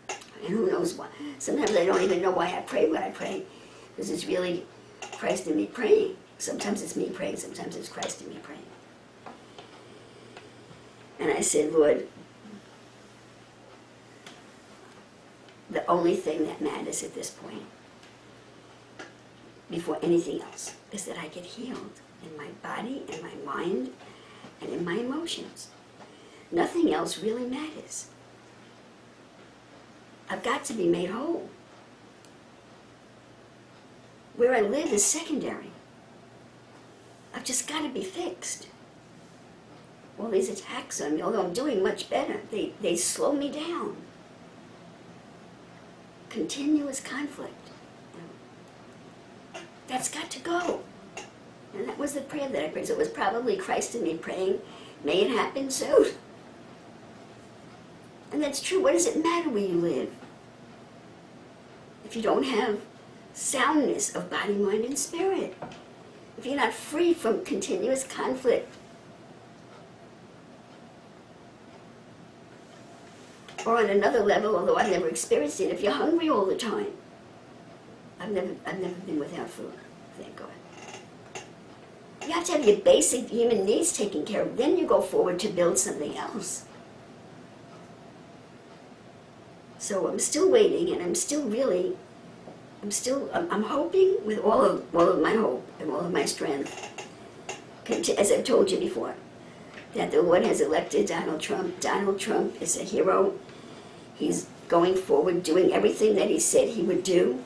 And who knows why. Sometimes I don't even know why I pray what I pray, because it's really Christ in me praying. Sometimes it's me praying, sometimes it's Christ in me praying. And I said, Lord, the only thing that matters at this point, before anything else, is that I get healed in my body, in my mind, and in my emotions. Nothing else really matters. I've got to be made whole. Where I live is secondary. I've just got to be fixed. All these attacks on me, although I'm doing much better, they slow me down. Continuous conflict. That's got to go. And that was the prayer that I prayed. So it was probably Christ in me praying, may it happen soon. And that's true. What does it matter where you live if you don't have soundness of body, mind, and spirit? If you're not free from continuous conflict? Or on another level, although I've never experienced it, if you're hungry all the time. I've never been without food, thank God. You have to have your basic human needs taken care of. Then you go forward to build something else. So I'm still waiting, and I'm hoping with all of my hope and all of my strength, as I've told you before, that the Lord has elected Donald Trump. Donald Trump is a hero. He's going forward, doing everything that he said he would do.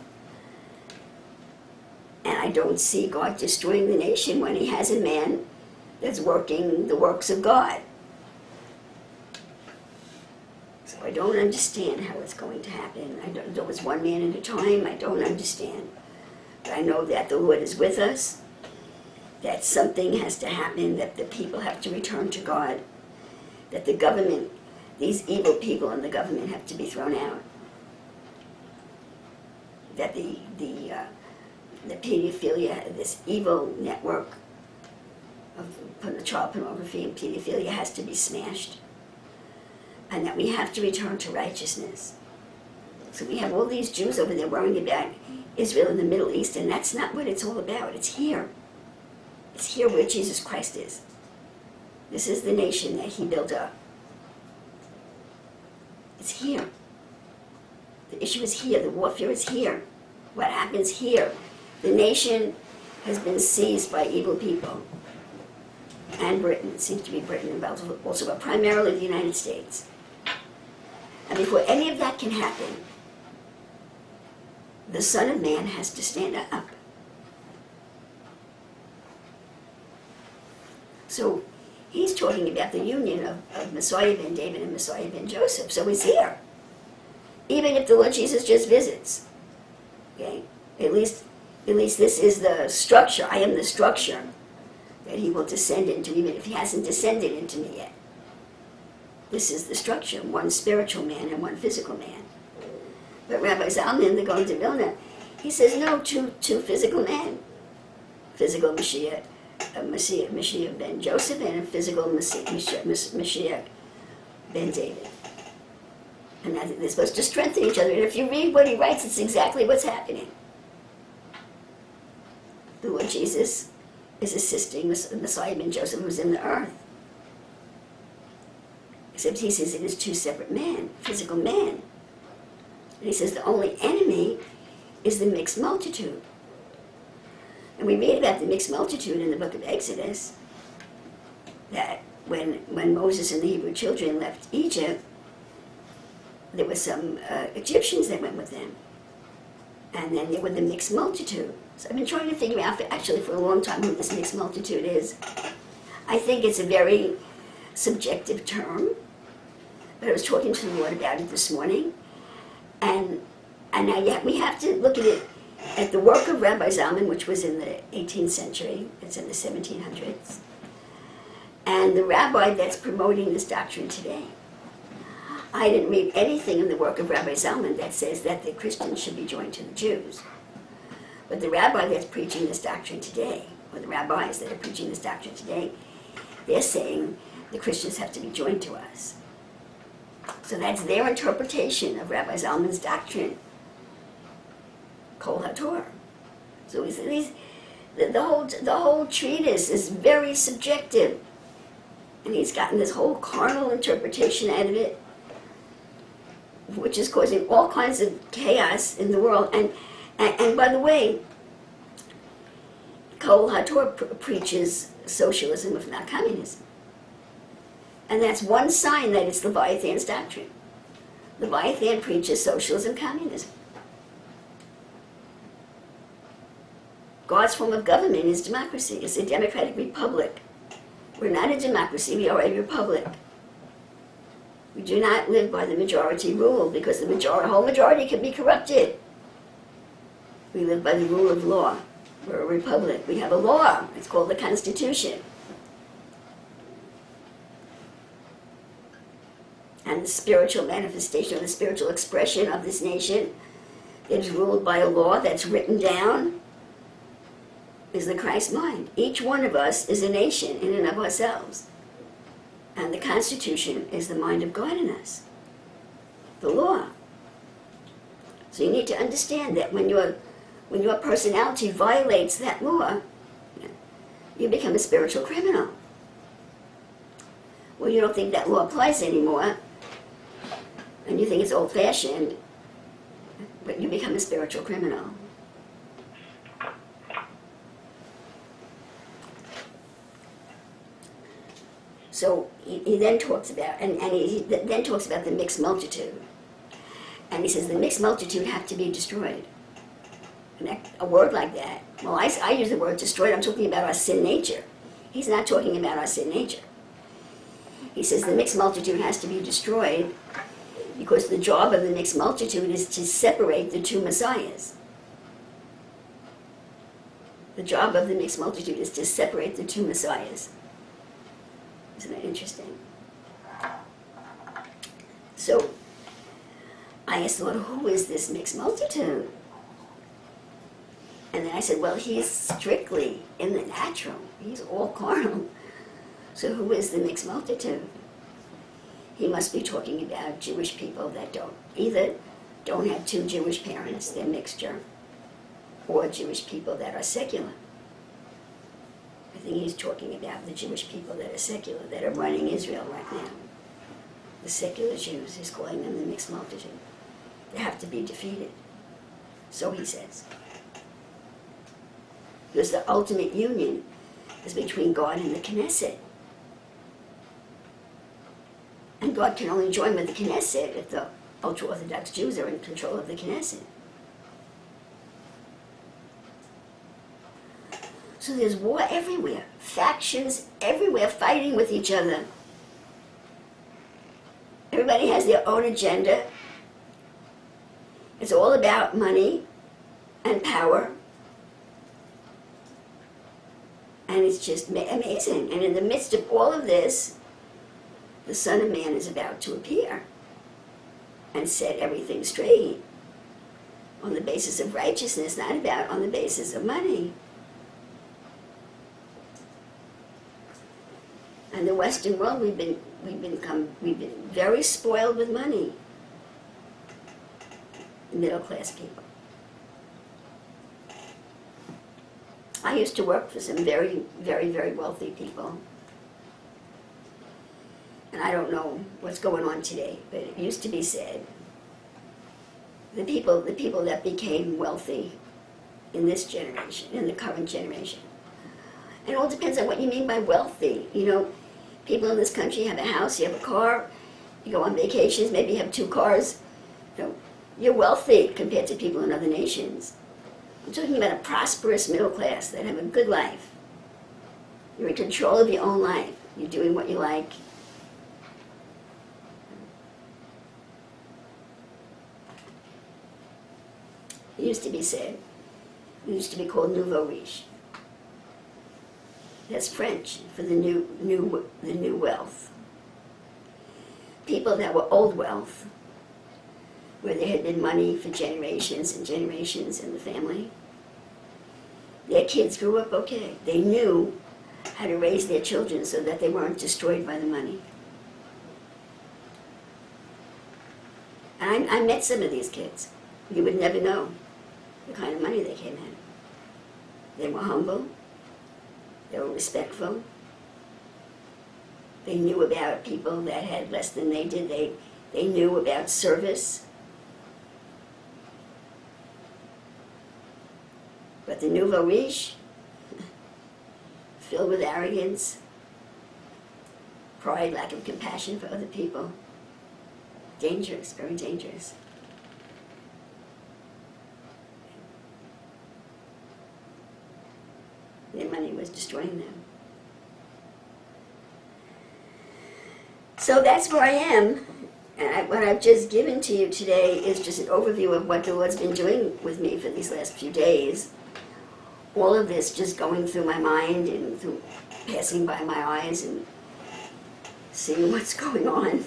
And I don't see God destroying the nation when he has a man that's working the works of God. So I don't understand how it's going to happen. I don't know, it's one man at a time. I don't understand. But I know that the Lord is with us, that something has to happen, that the people have to return to God, that the government, these evil people in the government have to be thrown out, that the pedophilia, this evil network of child pornography and pedophilia has to be smashed, and that we have to return to righteousness. So we have all these Jews over there worrying about Israel and the Middle East, and that's not what it's all about. It's here. It's here where Jesus Christ is. This is the nation that he built up. It's here. The issue is here. The warfare is here. What happens here? The nation has been seized by evil people. And Britain. It seems to be Britain also, but primarily the United States. And before any of that can happen, the Son of Man has to stand up. So he's talking about the union of Messiah ben David and Messiah ben Joseph. So he's here. Even if the Lord Jesus just visits. Okay? At least this is the structure. I am the structure that he will descend into, even if he hasn't descended into me yet. This is the structure, one spiritual man and one physical man. But Rabbi Zalman, the Gaon de Vilna, he says no, two physical men. Physical Mashiach ben Joseph, and a physical Mashiach ben David. And they're supposed to strengthen each other. And if you read what he writes, it's exactly what's happening. The Lord Jesus is assisting Messiah ben Joseph, who's in the earth. Except he says it is two separate men, physical men. And he says the only enemy is the mixed multitude. And we read about the mixed multitude in the book of Exodus, that when Moses and the Hebrew children left Egypt, there were some Egyptians that went with them. And then there were the mixed multitude. So I've been trying to figure out, actually for a long time, who this mixed multitude is. I think it's a very subjective term, but I was talking to the Lord about it this morning. And now we have to look at it at the work of Rabbi Zalman, which was in the 18th century, it's in the 1700s, and the rabbi that's promoting this doctrine today. I didn't read anything in the work of Rabbi Zalman that says that the Christians should be joined to the Jews. But the rabbi that's preaching this doctrine today, or the rabbis that are preaching this doctrine today, they're saying The Christians have to be joined to us. So that's their interpretation of Rabbi Zalman's doctrine, Kol HaTorah. So the whole treatise is very subjective, and he's gotten this whole carnal interpretation out of it, which is causing all kinds of chaos in the world. And by the way, Kol HaTorah preaches socialism, if not communism. And that's one sign that it's Leviathan's doctrine. Leviathan preaches socialism, communism. God's form of government is democracy. It's a democratic republic. We're not a democracy, we are a republic. We do not live by the majority rule because the whole majority can be corrupted. We live by the rule of law. We're a republic. We have a law. It's called the Constitution. And the spiritual manifestation, or the spiritual expression of this nation that is ruled by a law that's written down is the Christ mind. Each one of us is a nation in and of ourselves. And the Constitution is the mind of God in us, the law. So you need to understand that when your personality violates that law, you become a spiritual criminal. Well, you don't think that law applies anymore, and you think it's old-fashioned, but you become a spiritual criminal. So he then talks about, and he then talks about the mixed multitude. And he says the mixed multitude have to be destroyed. And a word like that, well, I use the word destroyed, I'm talking about our sin nature. He's not talking about our sin nature. He says the mixed multitude has to be destroyed because the job of the mixed multitude is to separate the two messiahs. The job of the mixed multitude is to separate the two messiahs. Isn't that interesting? So I asked the Lord, who is this mixed multitude? And then I said, well, he's strictly in the natural. He's all carnal. So who is the mixed multitude? He must be talking about Jewish people that either don't have two Jewish parents, they're mixture, or Jewish people that are secular. I think he's talking about the Jewish people that are secular, that are running Israel right now. The secular Jews, he's calling them the mixed multitude. They have to be defeated. So he says. Because the ultimate union is between God and the Knesset. And God can only join with the Knesset if the ultra-Orthodox Jews are in control of the Knesset. So there's war everywhere, factions everywhere fighting with each other. Everybody has their own agenda. It's all about money and power. And it's just amazing. And in the midst of all of this, the Son of Man is about to appear and set everything straight on the basis of righteousness, not about on the basis of money. And the Western world, we've been very spoiled with money. Middle class people. I used to work for some very, very, very wealthy people. And I don't know what's going on today, but it used to be said, the people that became wealthy in this generation, in the current generation. And it all depends on what you mean by wealthy. You know, people in this country have a house, you have a car, you go on vacations, maybe you have 2 cars. You know, you're wealthy compared to people in other nations. I'm talking about a prosperous middle class that have a good life. You're in control of your own life. You're doing what you like. It used to be said, it used to be called nouveau riche. That's French for the new wealth. People that were old wealth, where there had been money for generations and generations in the family, their kids grew up okay. They knew how to raise their children so that they weren't destroyed by the money. And I met some of these kids. You would never know the kind of money they came in. They were humble. They were respectful. They knew about people that had less than they did. They knew about service. But the nouveau riche, filled with arrogance, pride, lack of compassion for other people, dangerous, very dangerous. Their money was destroying them. So that's where I am. And what I've just given to you today is just an overview of what the Lord's been doing with me for these last few days. All of this just going through my mind and through passing by my eyes and seeing what's going on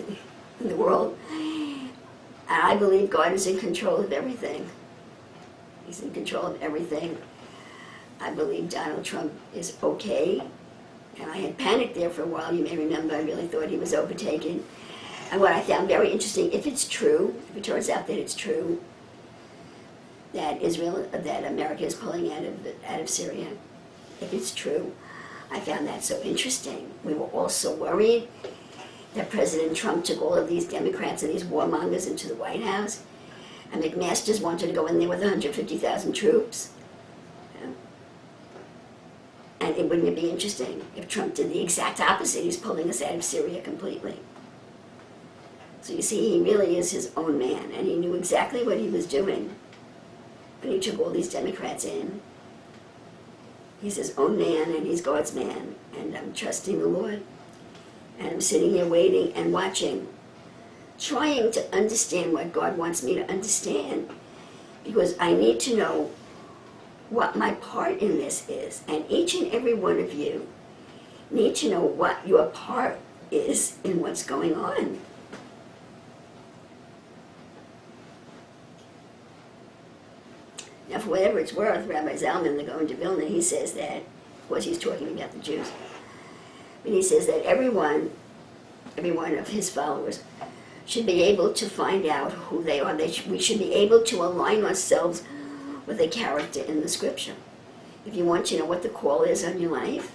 in the world. And I believe God is in control of everything. He's in control of everything. I believe Donald Trump is okay. And I had panicked there for a while. You may remember I really thought he was overtaken. And what I found very interesting, if it's true, if it turns out that it's true, that America is pulling out of Syria, if it's true, I found that so interesting. We were all so worried that President Trump took all of these Democrats and these warmongers into the White House, and McMaster's wanted to go in there with 150,000 troops. And it wouldn't it be interesting if Trump did the exact opposite? He's pulling us out of Syria completely. So you see, he really is his own man, and he knew exactly what he was doing when he took all these Democrats in. He's his own man, and he's God's man, and I'm trusting the Lord. And I'm sitting here waiting and watching, trying to understand what God wants me to understand, because I need to know what my part in this is. And each and every one of you need to know what your part is in what's going on. Now, for whatever it's worth, Rabbi Zalman, the Gaon de Vilna, he says that, of course he's talking about the Jews, but he says that every one of his followers should be able to find out who they are. We should be able to align ourselves with a character in the scripture. If you want to know what the call is on your life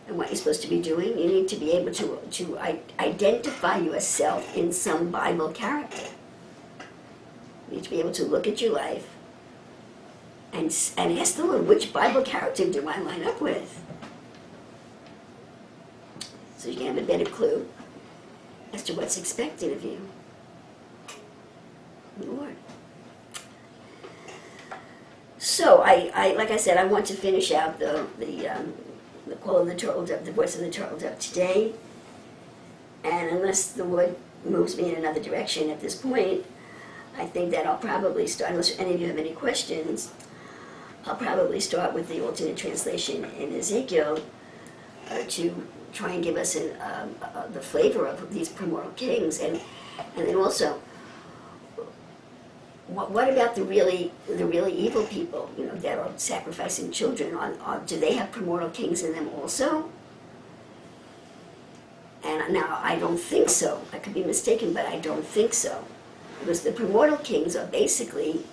and what you're supposed to be doing, you need to be able to identify yourself in some Bible character. You need to be able to look at your life and ask the Lord, which Bible character do I line up with? So you can have a better clue as to what's expected of you. Lord. So like I said, I want to finish out the call of the turtle dove, the voice of the turtle dove today. And unless the Lord moves me in another direction at this point, I think that I'll probably start, unless any of you have any questions, I'll probably start with the alternate translation in Ezekiel to try and give us the flavor of these primordial kings, and then also, what about the really evil people, that are sacrificing children? Do they have primordial kings in them also? And now, I don't think so. I could be mistaken, but I don't think so. Because the primordial kings are basically,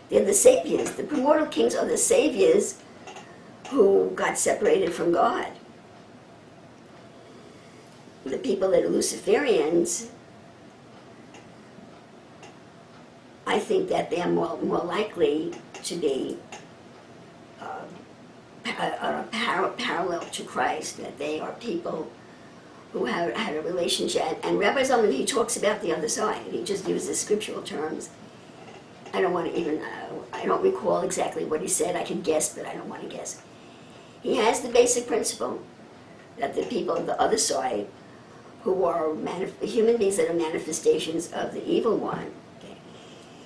they're the saviors. The primordial kings are the saviors who got separated from God. The people that are Luciferians, I think that they're more likely to be parallel to Christ, that they are people who had a relationship. And Rabbi Zalman, he talks about the other side. He just uses scriptural terms. I don't recall exactly what he said. I can guess, but I don't want to guess. He has the basic principle that the people of the other side, who are human beings that are manifestations of the evil one,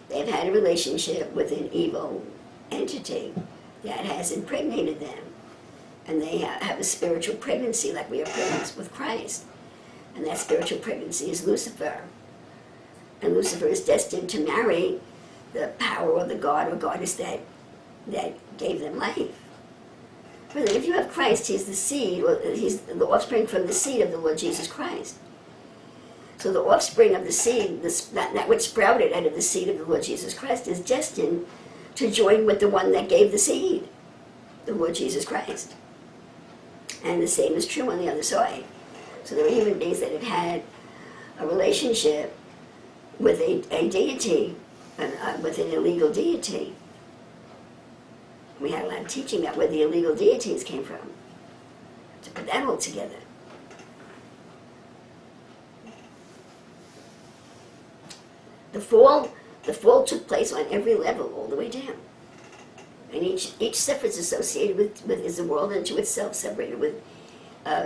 they've had a relationship with an evil entity that has impregnated them. And they have a spiritual pregnancy like we are pregnant with Christ. And that spiritual pregnancy is Lucifer. And Lucifer is destined to marry the power of the god or goddess that gave them life. But if you have Christ, he's the seed, or he's the offspring from the seed of the Lord Jesus Christ. So the offspring of the seed, that which sprouted out of the seed of the Lord Jesus Christ, is destined to join with the one that gave the seed, the Lord Jesus Christ. And the same is true on the other side. So there were human beings that had a relationship with a deity, with an illegal deity. We had a lot of teaching about where the illegal deities came from, to put that all together. The fall took place on every level, all the way down. And each step is associated with is a world unto itself, separated with,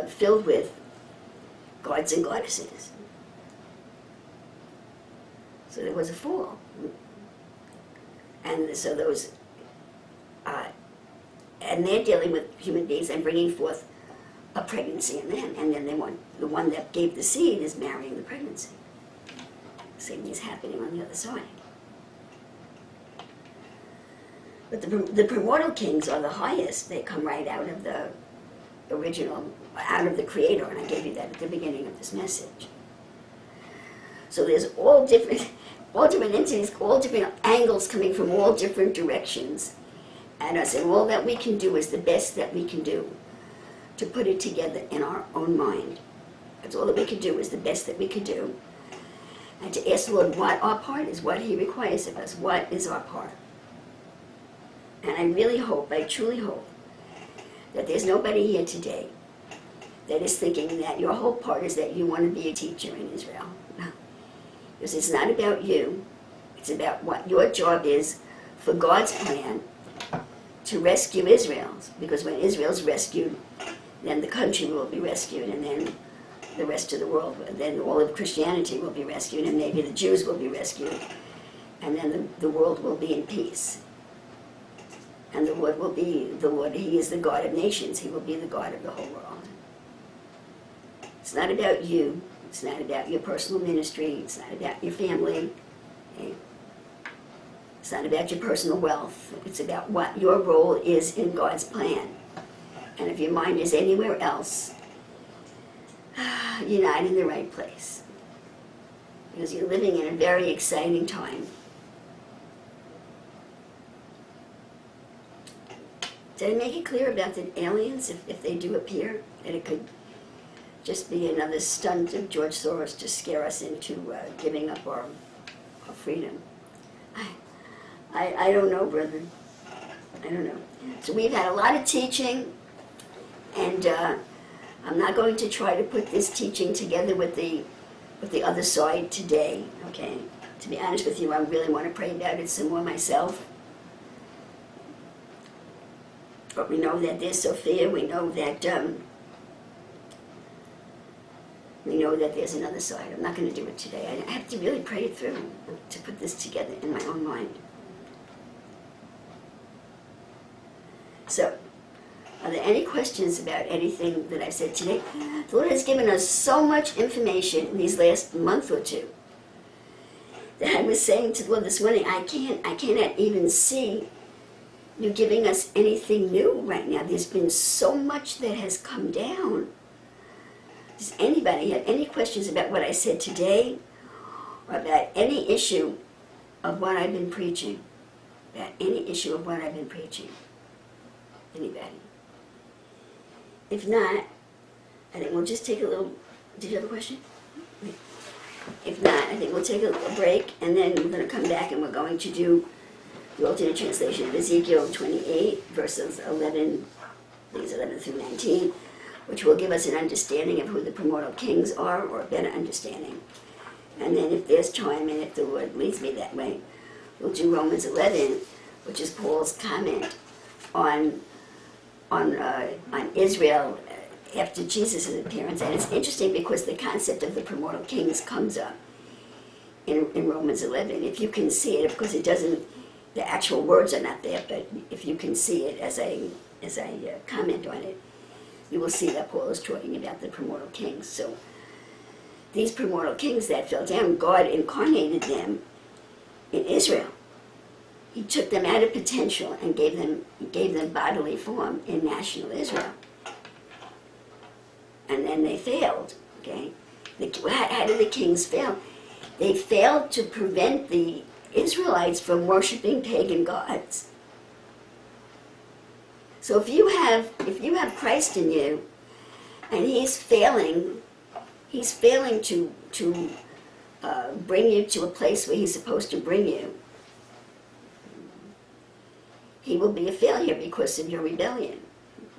filled with gods and goddesses. So there was a fall. And so those, and they're dealing with human beings and bringing forth a pregnancy in them. And then the one that gave the seed is marrying the pregnancy. Same thing is happening on the other side. But the primordial kings are the highest. They come right out of the original, out of the Creator, and I gave you that at the beginning of this message. So there's all different entities, all different angles coming from all different directions at us, and all that we can do is the best that we can do to put it together in our own mind. That's all that we can do is the best that we can do, and to ask the Lord what our part is, what He requires of us, what is our part. And I really hope, I truly hope, that there's nobody here today that is thinking that your whole part is that you want to be a teacher in Israel. No. Because it's not about you. It's about what your job is for God's plan to rescue Israel. Because when Israel's rescued, then the country will be rescued, and then the rest of the world, then all of Christianity will be rescued, and maybe the Jews will be rescued, and then the world will be in peace. And the Lord will be the Lord. He is the God of nations. He will be the God of the whole world. It's not about you. It's not about your personal ministry. It's not about your family. Okay? It's not about your personal wealth. It's about what your role is in God's plan. And if your mind is anywhere else, you're not in the right place. Because you're living in a very exciting time. Did I make it clear about the aliens, if they do appear, that it could just be another stunt of George Soros to scare us into giving up our freedom? I don't know, brother. I don't know. So we've had a lot of teaching, and I'm not going to try to put this teaching together with the other side today, okay? To be honest with you, I really want to pray about it some more myself. But we know that there's Sophia, we know that there's another side. I'm not going to do it today. I have to really pray it through to put this together in my own mind. So, are there any questions about anything that I said today? The Lord has given us so much information in these last month or two that I was saying to the Lord this morning, I cannot even see you giving us anything new right now. There's been so much that has come down. Does anybody have any questions about what I said today, or about any issue of what I've been preaching? About any issue of what I've been preaching? Anybody? If not, I think we'll just take a little... Did you have a question? If not, I think we'll take a little break, and then we're going to come back and we're going to do the alternate translation of Ezekiel 28, verses 11 through 19, which will give us an understanding of who the primordial kings are, or a better understanding. And then if there's time, and if the Lord leads me that way, we'll do Romans 11, which is Paul's comment on Israel after Jesus' appearance. And it's interesting because the concept of the primordial kings comes up in Romans 11. If you can see it, because it doesn't, the actual words are not there, but if you can see it as I comment on it, you will see that Paul is talking about the primordial kings. So these primordial kings that fell down, God incarnated them in Israel. he took them out of potential and gave them bodily form in national Israel. And then they failed, okay? How did the kings fail? They failed to prevent the Israelites from worshiping pagan gods. So if you have Christ in you, and he's failing to bring you to a place where he's supposed to bring you, he will be a failure because of your rebellion.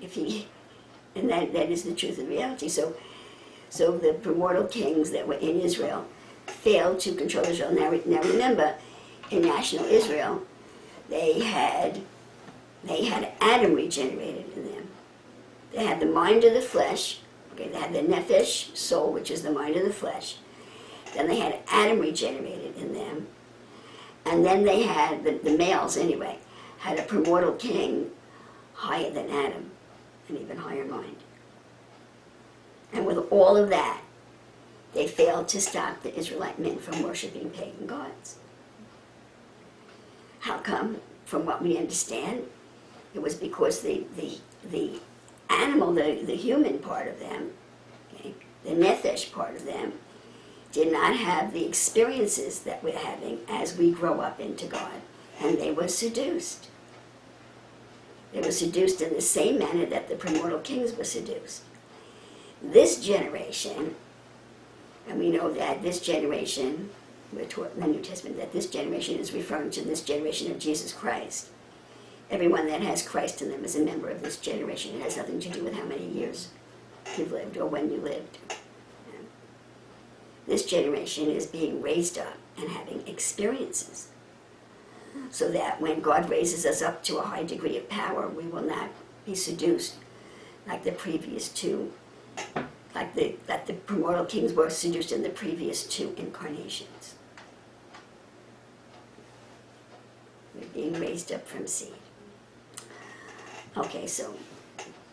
And that is the truth of reality. So the primordial kings that were in Israel failed to control Israel. Now remember, in national Israel, they had Adam regenerated in them. They had the mind of the flesh. Okay, they had the nephesh, soul, which is the mind of the flesh. Then they had Adam regenerated in them. And then they had, the males anyway, had a primordial king higher than Adam, an even higher mind. And with all of that, they failed to stop the Israelite men from worshiping pagan gods. How come? From what we understand, it was because the animal, the human part of them, okay, the nephesh part of them, did not have the experiences that we're having as we grow up into God, and they were seduced. They were seduced in the same manner that the primordial kings were seduced. This generation, and we know that this generation, we're taught in the New Testament that this generation is referring to this generation of Jesus Christ. Everyone that has Christ in them is a member of this generation. It has nothing to do with how many years you've lived or when you lived. This generation is being raised up and having experiences, so that when God raises us up to a high degree of power, we will not be seduced like the previous two, like the primordial kings were seduced in the previous two incarnations. We're being raised up from seed. Okay, so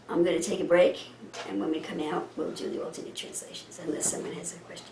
I'm going to take a break, and when we come out, we'll do the alternate translations, unless someone has a question.